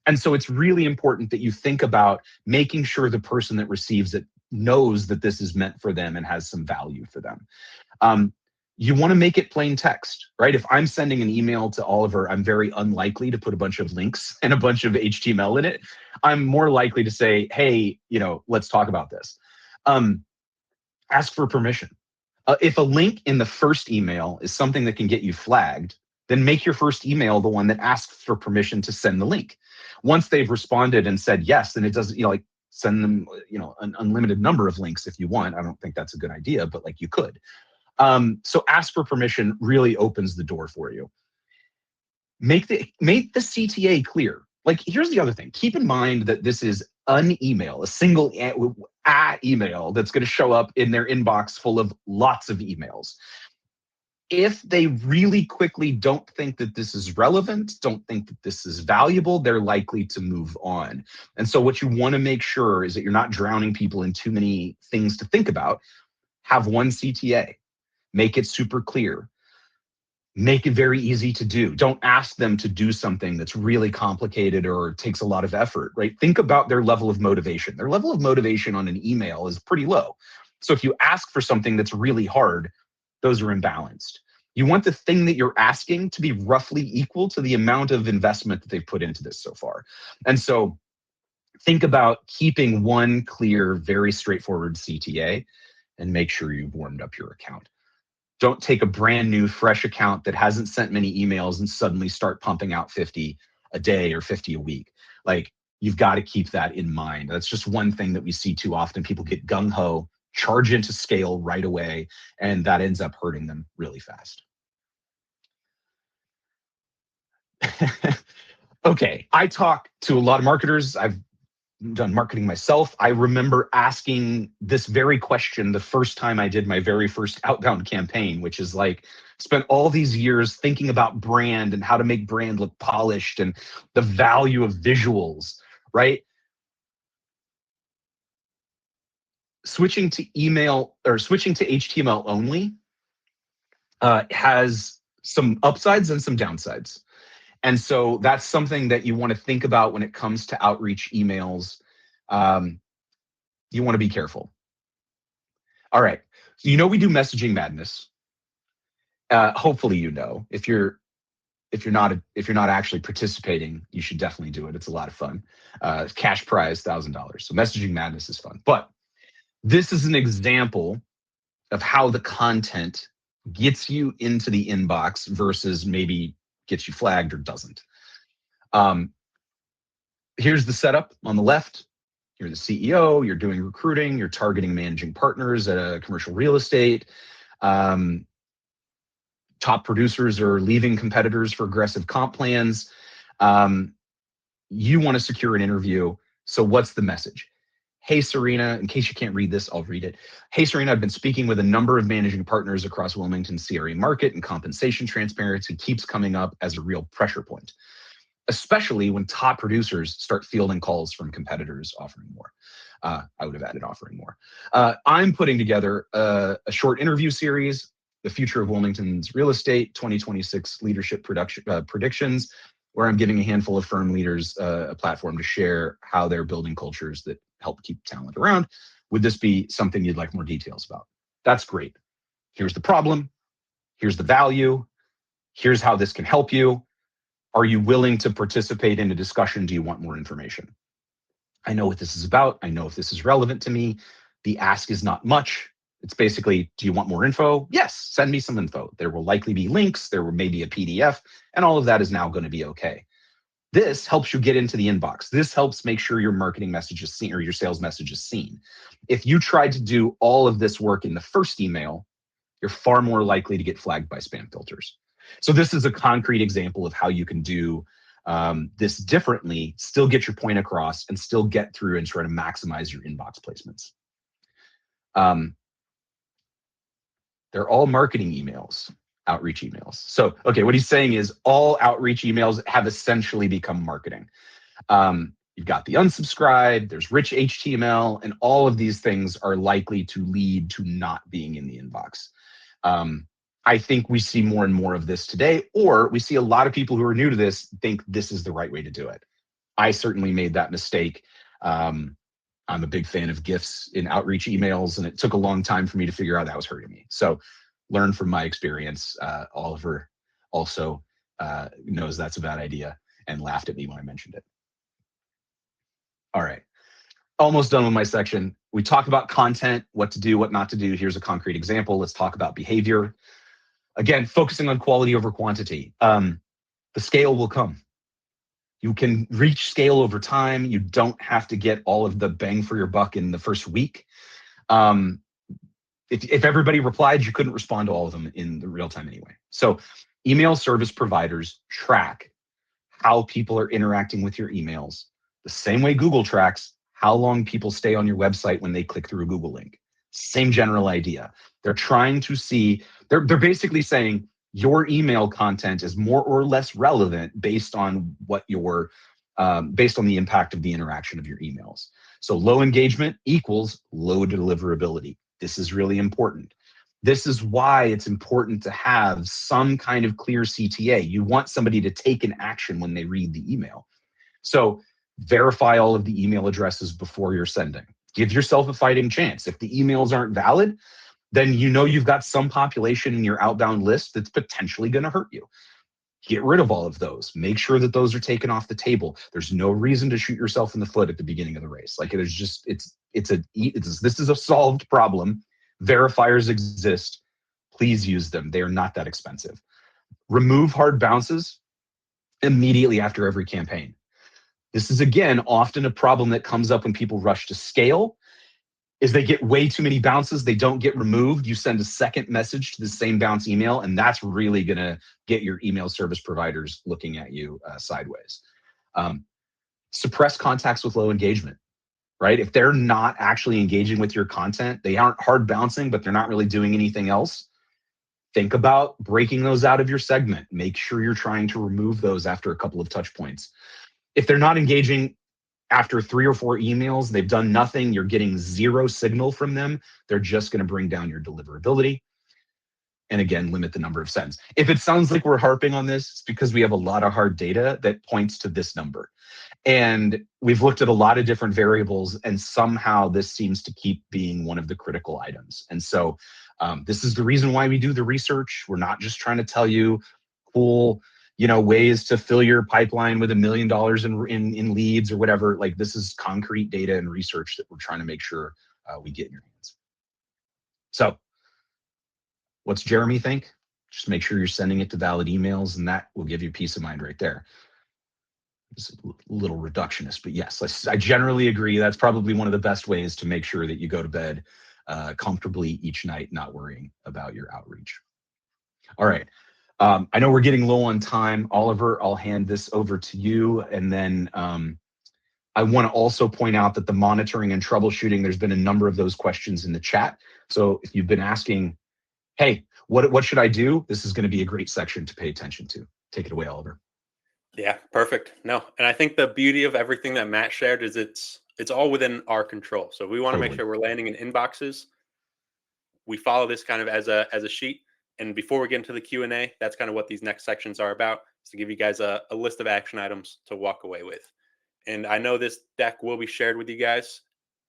And so it's really important that you think about making sure the person that receives it knows that this is meant for them and has some value for them. You want to make it plain text, right? If I'm sending an email to Oliver, I'm very unlikely to put a bunch of links and a bunch of HTML in it. I'm more likely to say, hey, let's talk about this. Ask for permission. If a link in the first email is something that can get you flagged, then make your first email the one that asks for permission to send the link. Once they've responded and said yes, then it doesn't, send them, an unlimited number of links if you want. I don't think that's a good idea, but like you could. So ask for permission really opens the door for you. Make the CTA clear. Like, here's the other thing. Keep in mind that this is an email, a single email that's going to show up in their inbox full of lots of emails. If they really quickly don't think that this is relevant, don't think that this is valuable, they're likely to move on. And so what you want to make sure is that you're not drowning people in too many things to think about. Have one CTA. Make it super clear. Make it very easy to do. Don't ask them to do something that's really complicated or takes a lot of effort, right? Think about their level of motivation. Their level of motivation on an email is pretty low. So if you ask for something that's really hard, those are imbalanced. You want the thing that you're asking to be roughly equal to the amount of investment that they've put into this so far. And so think about keeping one clear, very straightforward CTA and make sure you've warmed up your account. Don't take a brand new, fresh account that hasn't sent many emails and suddenly start pumping out 50 a day or 50 a week. Like, you've got to keep that in mind. That's just one thing that we see too often. People get gung-ho, charge into scale right away, and that ends up hurting them really fast. Okay, I talk to a lot of marketers. I've done marketing myself. I remember asking this very question the first time I did my very first outbound campaign, which is like, spent all these years thinking about brand and how to make brand look polished and the value of visuals, right? Switching to email or switching to HTML only has some upsides and some downsides. And so that's something that you want to think about when it comes to outreach emails. You want to be careful. All right. So we do messaging madness. Hopefully, if you're not actually participating, you should definitely do it. It's a lot of fun. Cash prize $1,000. So messaging madness is fun. But this is an example of how the content gets you into the inbox versus maybe gets you flagged or doesn't. Here's the setup on the left. You're the CEO, you're doing recruiting, you're targeting managing partners at a commercial real estate. top producers are leaving competitors for aggressive comp plans. You want to secure an interview. So what's the message? Hey, Serena, in case you can't read this, I'll read it. Hey, Serena, I've been speaking with a number of managing partners across Wilmington's CRE market, and compensation transparency keeps coming up as a real pressure point, especially when top producers start fielding calls from competitors offering more. I would have added offering more. I'm putting together a short interview series, The Future of Wilmington's Real Estate 2026 Leadership Predictions, where I'm giving a handful of firm leaders a platform to share how they're building cultures that help keep talent around. Would this be something you'd like more details about? That's great. Here's the problem. Here's the value. Here's how this can help you. Are you willing to participate in a discussion? Do you want more information? I know what this is about. I know if this is relevant to me. The ask is not much. It's basically, do you want more info? Yes, send me some info. There will likely be links. There will maybe a PDF, and all of that is now going to be okay. This helps you get into the inbox. This helps make sure your marketing message is seen or your sales message is seen. If you tried to do all of this work in the first email, you're far more likely to get flagged by spam filters. So this is a concrete example of how you can do this differently, still get your point across, and still get through and try to maximize your inbox placements. They're all marketing emails, outreach emails. So, okay, what he's saying is all outreach emails have essentially become marketing. You've got the unsubscribe, there's rich HTML, and all of these things are likely to lead to not being in the inbox. I think we see more and more of this today, or we see a lot of people who are new to this think this is the right way to do it. I certainly made that mistake. I'm a big fan of GIFs in outreach emails, and it took a long time for me to figure out that was hurting me. So learn from my experience. Oliver also knows that's a bad idea and laughed at me when I mentioned it. All right, almost done with my section. We talked about content, what to do, what not to do. Here's a concrete example. Let's talk about behavior. Again, focusing on quality over quantity. The scale will come. You can reach scale over time. You don't have to get all of the bang for your buck in the first week. If everybody replied, you couldn't respond to all of them in the real time anyway. So email service providers track how people are interacting with your emails the same way Google tracks how long people stay on your website when they click through a Google link. Same general idea. They're trying to see, they're basically saying your email content is more or less relevant based on what your, based on the impact of the interaction of your emails. So low engagement equals low deliverability. This is really important. This is why it's important to have some kind of clear CTA. You want somebody to take an action when they read the email. So verify all of the email addresses before you're sending. Give yourself a fighting chance. If the emails aren't valid, then you know you've got some population in your outbound list that's potentially going to hurt you. Get rid of all of those. Make sure that those are taken off the table. There's no reason to shoot yourself in the foot at the beginning of the race. Like there's just, this is a solved problem. Verifiers exist. Please use them. They are not that expensive. Remove hard bounces immediately after every campaign. This is, again, often a problem that comes up when people rush to scale, is they get way too many bounces. They don't get removed. You send a second message to the same bounce email, and that's really going to get your email service providers looking at you sideways. Suppress contacts with low engagement, right? If they're not actually engaging with your content, they aren't hard bouncing, but they're not really doing anything else. Think about breaking those out of your segment. Make sure you're trying to remove those after a couple of touch points. If they're not engaging after 3 or 4 emails, they've done nothing, you're getting zero signal from them, they're just going to bring down your deliverability. And again, limit the number of sends. If it sounds like we're harping on this, it's because we have a lot of hard data that points to this number. And we've looked at a lot of different variables, and somehow this seems to keep being one of the critical items. And so this is the reason why we do the research. We're not just trying to tell you cool, ways to fill your pipeline with $1 million in leads or whatever. Like, this is concrete data and research that we're trying to make sure we get in your hands. So what's Jeremy think? Just make sure you're sending it to valid emails, and that will give you peace of mind right there. It's a little reductionist, but yes, I generally agree. That's probably one of the best ways to make sure that you go to bed comfortably each night, not worrying about your outreach. All right. I know we're getting low on time. Oliver, I'll hand this over to you. And then I want to also point out that the monitoring and troubleshooting, there's been a number of those questions in the chat. So if you've been asking, hey, what should I do? This is going to be a great section to pay attention to. Take it away, Oliver. Yeah, perfect. No, and I think the beauty of everything that Matt shared is it's all within our control. So we want to make Totally. sure we're landing in inboxes. We follow this kind of as a sheet. And before we get into the Q&A, that's kind of what these next sections are about, is to give you guys a list of action items to walk away with. And I know this deck will be shared with you guys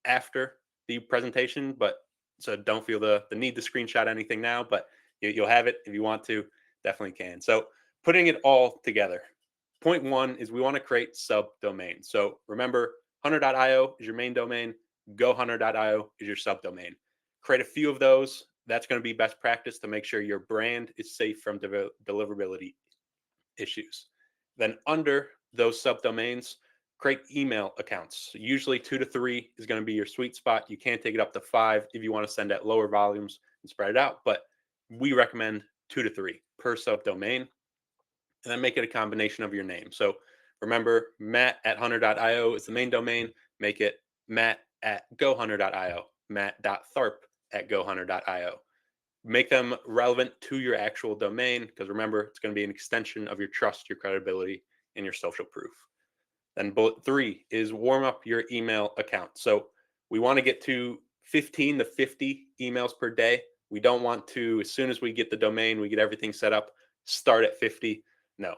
after the presentation, but so don't feel the need to screenshot anything now, but you'll have it if you want to, definitely can. So putting it all together. Point one is we want to create subdomains. So remember, hunter.io is your main domain, gohunter.io is your subdomain. Create a few of those. That's going to be best practice to make sure your brand is safe from deliverability issues. Then under those subdomains, create email accounts. So usually 2 to 3 is going to be your sweet spot. You can take it up to 5 if you want to send at lower volumes and spread it out, but we recommend 2 to 3 per subdomain. And then make it a combination of your name. So remember, matt@hunter.io is the main domain. Make it matt@gohunter.io, matt.tharp@gohunter.io. Make them relevant to your actual domain, because remember, it's going to be an extension of your trust, your credibility, and your social proof. Then bullet 3 is warm up your email account. So we want to get to 15 to 50 emails per day. We don't want to, as soon as we get the domain, we get everything set up, start at 50. No,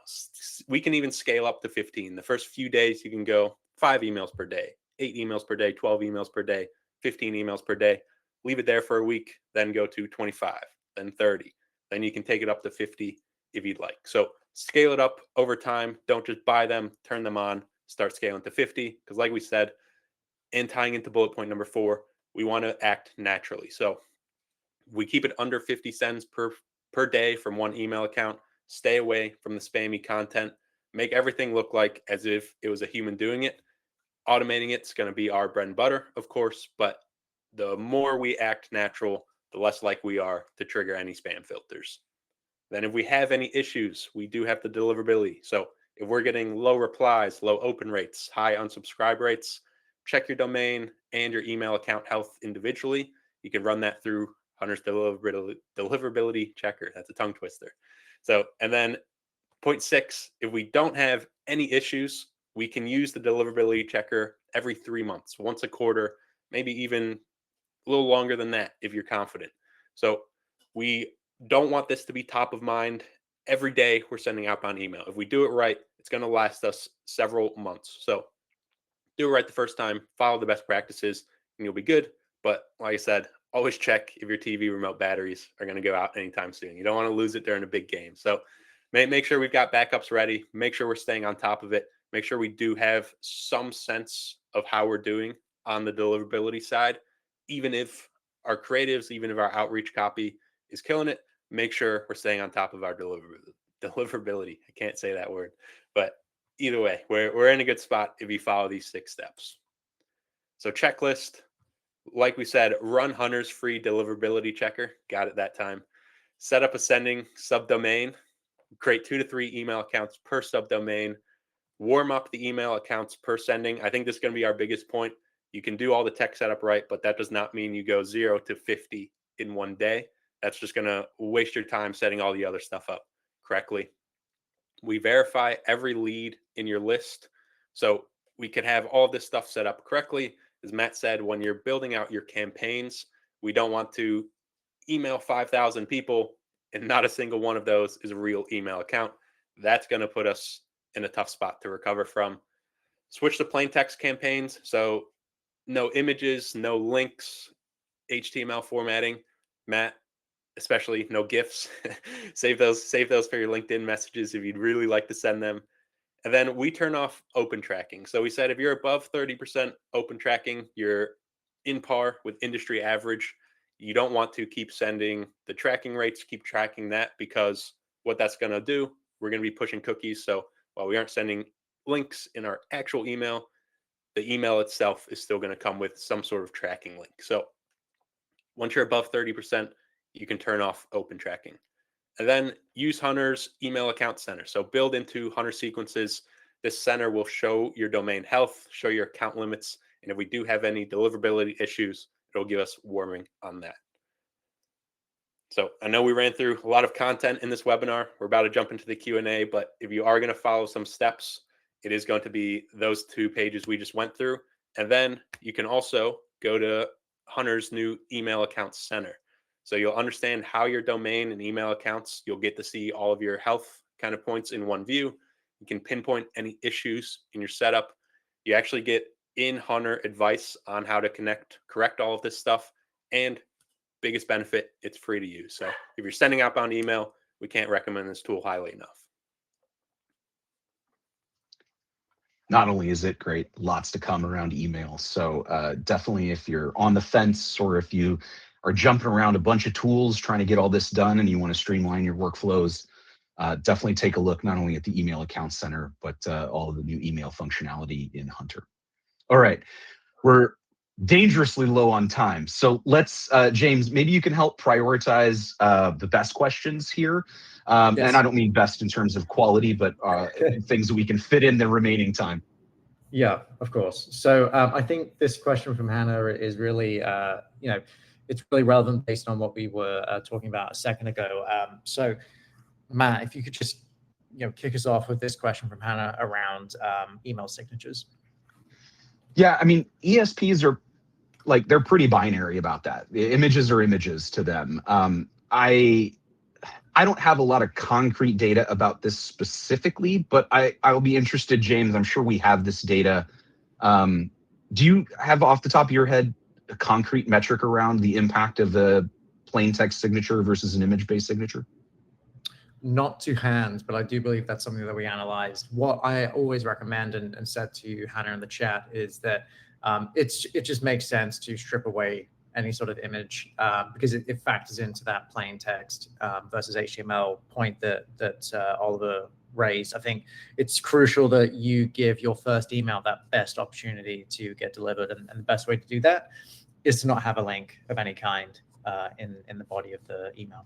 we can even scale up to 15. The first few days, you can go 5 emails per day, 8 emails per day, 12 emails per day, 15 emails per day. Leave it there for a week, then go to 25, then 30. Then you can take it up to 50 if you'd like. So scale it up over time. Don't just buy them, turn them on, start scaling to 50. Because like we said, and tying into bullet point number 4, we want to act naturally. So we keep it under 50 cents per day from one email account. Stay away from the spammy content. Make everything look like as if it was a human doing it. Automating it's going to be our bread and butter, of course, but the more we act natural, the less likely we are to trigger any spam filters. Then if we have any issues, we do have the deliverability. So if we're getting low replies, low open rates, high unsubscribe rates, check your domain and your email account health individually. You can run that through Hunter's deliverability checker. That's a tongue twister. So, and then point 6, if we don't have any issues, we can use the deliverability checker every 3 months, once a quarter, maybe even a little longer than that if you're confident. So we don't want this to be top of mind every day we're sending outbound email. If we do it right, it's going to last us several months. So do it right the first time, follow the best practices, and you'll be good. But like I said, always check if your TV remote batteries are going to go out anytime soon. You don't want to lose it during a big game. So make sure we've got backups ready. Make sure we're staying on top of it. Make sure we do have some sense of how we're doing on the deliverability side. Even if our creatives, even if our outreach copy is killing it, make sure we're staying on top of our deliverability. I can't say that word, but either way, we're in a good spot if you follow these 6 steps. So checklist, like we said, run Hunter's free deliverability checker. Got it that time. Set up a sending subdomain. Create 2 to 3 email accounts per subdomain. Warm up the email accounts per sending. I think this is going to be our biggest point. You can do all the tech setup right, but that does not mean you go 0 to 50 in one day. That's just going to waste your time setting all the other stuff up correctly. We verify every lead in your list. So we can have all this stuff set up correctly. As Matt said, when you're building out your campaigns, we don't want to email 5,000 people and not a single one of those is a real email account. That's going to put us in a tough spot to recover from. Switch to plain text campaigns. So no images, no links, HTML formatting. Matt, especially no GIFs. save those for your LinkedIn messages if you'd really like to send them. And then we turn off open tracking. So we said if you're above 30% open tracking, you're in par with industry average. You don't want to keep sending the tracking rates, keep tracking that, because what that's going to do, we're going to be pushing cookies. So while we aren't sending links in our actual email, the email itself is still going to come with some sort of tracking link. So once you're above 30%, you can turn off open tracking. And then use Hunter's email account center. So build into Hunter sequences. This center will show your domain health, show your account limits, and if we do have any deliverability issues, it'll give us warning on that. So I know we ran through a lot of content in this webinar. We're about to jump into the Q&A, but if you are going to follow some steps, it is going to be those 2 pages we just went through. And then you can also go to Hunter's new email account center. So you'll understand how your domain and email accounts, you'll get to see all of your health kind of points in one view. You can pinpoint any issues in your setup. You actually get in Hunter advice on how to correct all of this stuff. And biggest benefit, it's free to use. So if you're sending outbound email, we can't recommend this tool highly enough. Not only is it great, lots to come around email. So definitely if you're on the fence or if you are jumping around a bunch of tools trying to get all this done and you want to streamline your workflows, definitely take a look not only at the email account center, but all of the new email functionality in Hunter. All right, we're dangerously low on time. So let's, James, maybe you can help prioritize the best questions here. Yes. And I don't mean best in terms of quality, but things that we can fit in the remaining time. Yeah, of course. So I think this question from Hannah is really, it's really relevant based on what we were talking about a second ago. So Matt, if you could just, kick us off with this question from Hannah around email signatures. Yeah, I mean, ESPs are they're pretty binary about that. Images are images to them. I don't have a lot of concrete data about this specifically, but I'll be interested, James. I'm sure we have this data. Do you have off the top of your head a concrete metric around the impact of a plain text signature versus an image-based signature? Not to hand, but I do believe that's something that we analyzed. What I always recommend and said to Hannah in the chat is that it just makes sense to strip away any sort of image because it factors into that plain text versus HTML point that Oliver raised. I think it's crucial that you give your first email that best opportunity to get delivered, and the best way to do that is to not have a link of any kind in the body of the email.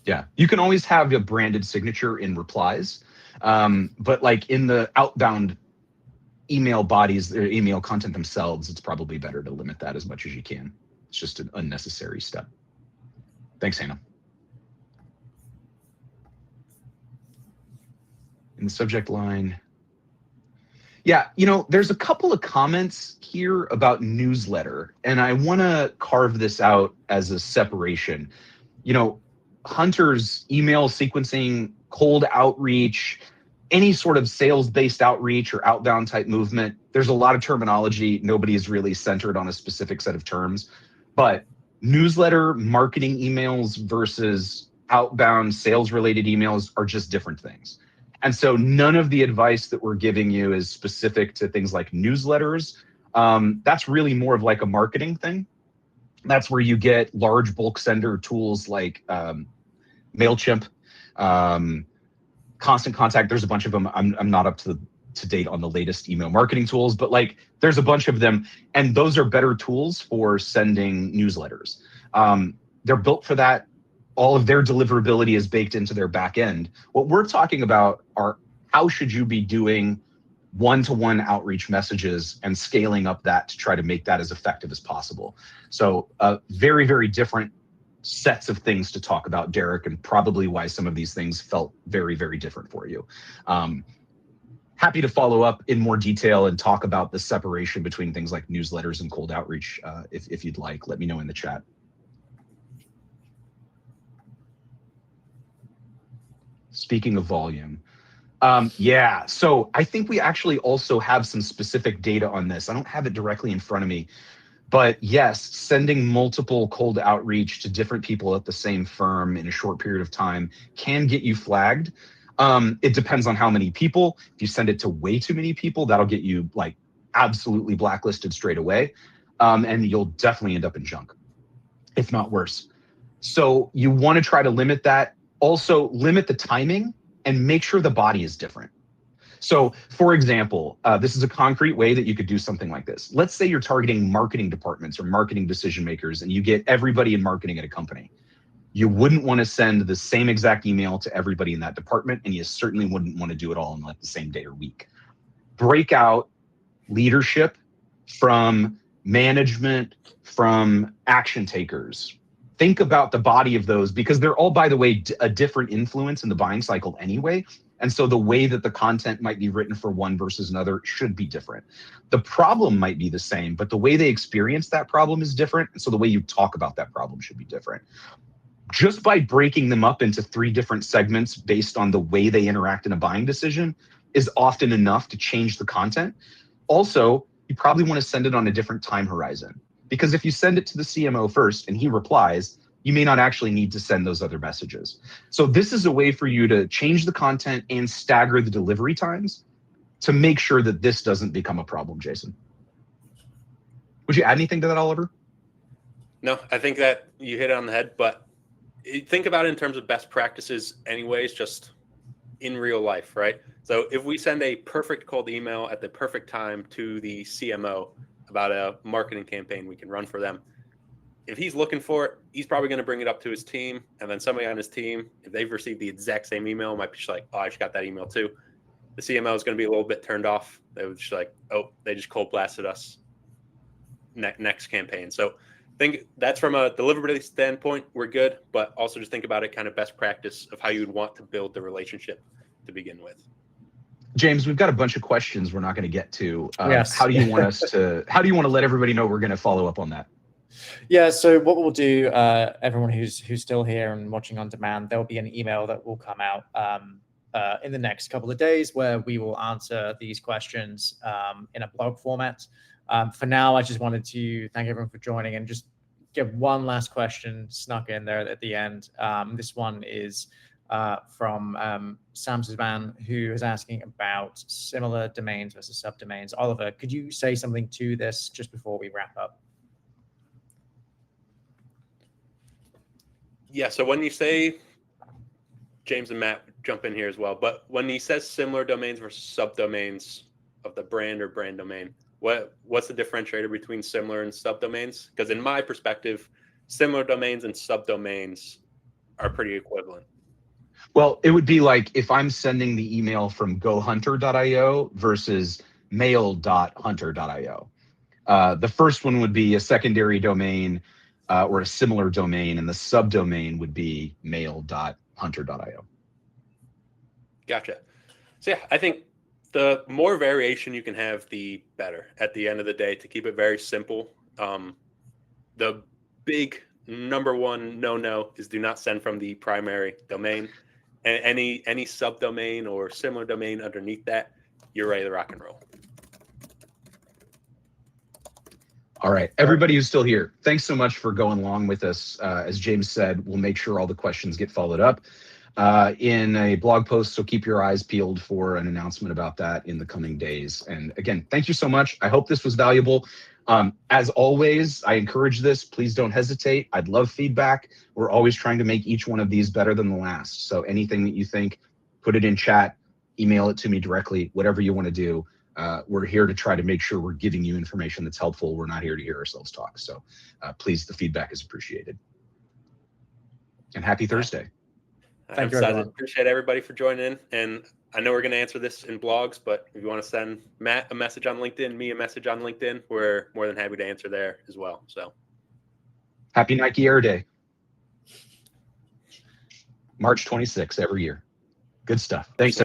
Yeah, you can always have a branded signature in replies, but in the outbound email bodies, their email content themselves, it's probably better to limit that as much as you can. It's just an unnecessary step. Thanks, Hannah. In the subject line. Yeah, there's a couple of comments here about newsletter, and I want to carve this out as a separation. Hunter's email sequencing, cold outreach, any sort of sales-based outreach or outbound type movement, there's a lot of terminology. Nobody is really centered on a specific set of terms. But newsletter marketing emails versus outbound sales-related emails are just different things. And so none of the advice that we're giving you is specific to things like newsletters. That's really more of a marketing thing. That's where you get large bulk sender tools like MailChimp, Constant Contact. There's a bunch of them. I'm not up to date on the latest email marketing tools, but there's a bunch of them, and those are better tools for sending newsletters. They're built for that. All of their deliverability is baked into their back end. What we're talking about are how should you be doing one-to-one outreach messages and scaling up that to try to make that as effective as possible. So very, very different sets of things to talk about, Derek, and probably why some of these things felt very, very different for you. Happy to follow up in more detail and talk about the separation between things like newsletters and cold outreach if you'd like. Let me know in the chat. Speaking of volume, yeah, so I think we actually also have some specific data on this. I don't have it directly in front of me, but yes, sending multiple cold outreach to different people at the same firm in a short period of time can get you flagged. It depends on how many people. If you send it to way too many people, that'll get you absolutely blacklisted straight away. And you'll definitely end up in junk, if not worse. So you want to try to limit that. Also, limit the timing and make sure the body is different. So, for example, this is a concrete way that you could do something like this. Let's say you're targeting marketing departments or marketing decision makers, and you get everybody in marketing at a company. You wouldn't want to send the same exact email to everybody in that department, and you certainly wouldn't want to do it all in like the same day or week. Break out leadership from management, from action takers. Think about the body of those, because they're all, by the way, a different influence in the buying cycle anyway. And so the way that the content might be written for one versus another should be different. The problem might be the same, but the way they experience that problem is different. And so the way you talk about that problem should be different. Just by breaking them up into 3 different segments based on the way they interact in a buying decision is often enough to change the content. Also, you probably want to send it on a different time horizon, because if you send it to the CMO first and he replies, you may not actually need to send those other messages. So this is a way for you to change the content and stagger the delivery times to make sure that this doesn't become a problem, Jason. Would you add anything to that, Oliver? No, I think that you hit it on the head, but think about it in terms of best practices anyways, just in real life, right? So if we send a perfect cold email at the perfect time to the CMO about a marketing campaign we can run for them, if he's looking for it, he's probably going to bring it up to his team, and then somebody on his team, if they've received the exact same email, might be just like, oh, I just got that email too. The CMO is going to be a little bit turned off. They would just like, oh, they just cold blasted us next campaign. So I think that's from a deliverability standpoint, we're good, but also just think about it kind of best practice of how you would want to build the relationship to begin with. James, we've got a bunch of questions we're not going to get to. Yes. How do you want us to, how do you want to let everybody know we're going to follow up on that? Yeah, so what we'll do, everyone who's still here and watching on demand, there'll be an email that will come out in the next couple of days where we will answer these questions in a blog format. For now, I just wanted to thank everyone for joining and just give one last question snuck in there at the end. This one is from Sam Suzman, who is asking about similar domains versus subdomains. Oliver, could you say something to this just before we wrap up? Yeah, so when you say, James and Matt jump in here as well, but when he says similar domains versus subdomains of the brand or brand domain, what's the differentiator between similar and subdomains? Because in my perspective, similar domains and subdomains are pretty equivalent. Well, it would be like if I'm sending the email from gohunter.io versus mail.hunter.io. The first one would be a secondary domain or a similar domain, and the subdomain would be mail.hunter.io. Gotcha. So yeah, I think the more variation you can have, the better at the end of the day, to keep it very simple. The big number one no is do not send from the primary domain. And any subdomain or similar domain underneath that, you're ready to rock and roll. All right, everybody who's still here, thanks so much for going along with us. As James said, we'll make sure all the questions get followed up in a blog post, so keep your eyes peeled for an announcement about that in the coming days. And again, thank you so much. I hope this was valuable. As always, I encourage this. Please don't hesitate. I'd love feedback. We're always trying to make each one of these better than the last. So anything that you think, put it in chat, email it to me directly, whatever you want to do. We're here to try to make sure we're giving you information that's helpful. We're not here to hear ourselves talk. So please, the feedback is appreciated. And happy Thursday. Thank you, everyone. Appreciate everybody for joining in. And I know we're going to answer this in blogs, but if you want to send Matt a message on LinkedIn, me a message on LinkedIn, we're more than happy to answer there as well. So happy Nike Air Day. March 26th every year. Good stuff. Thanks.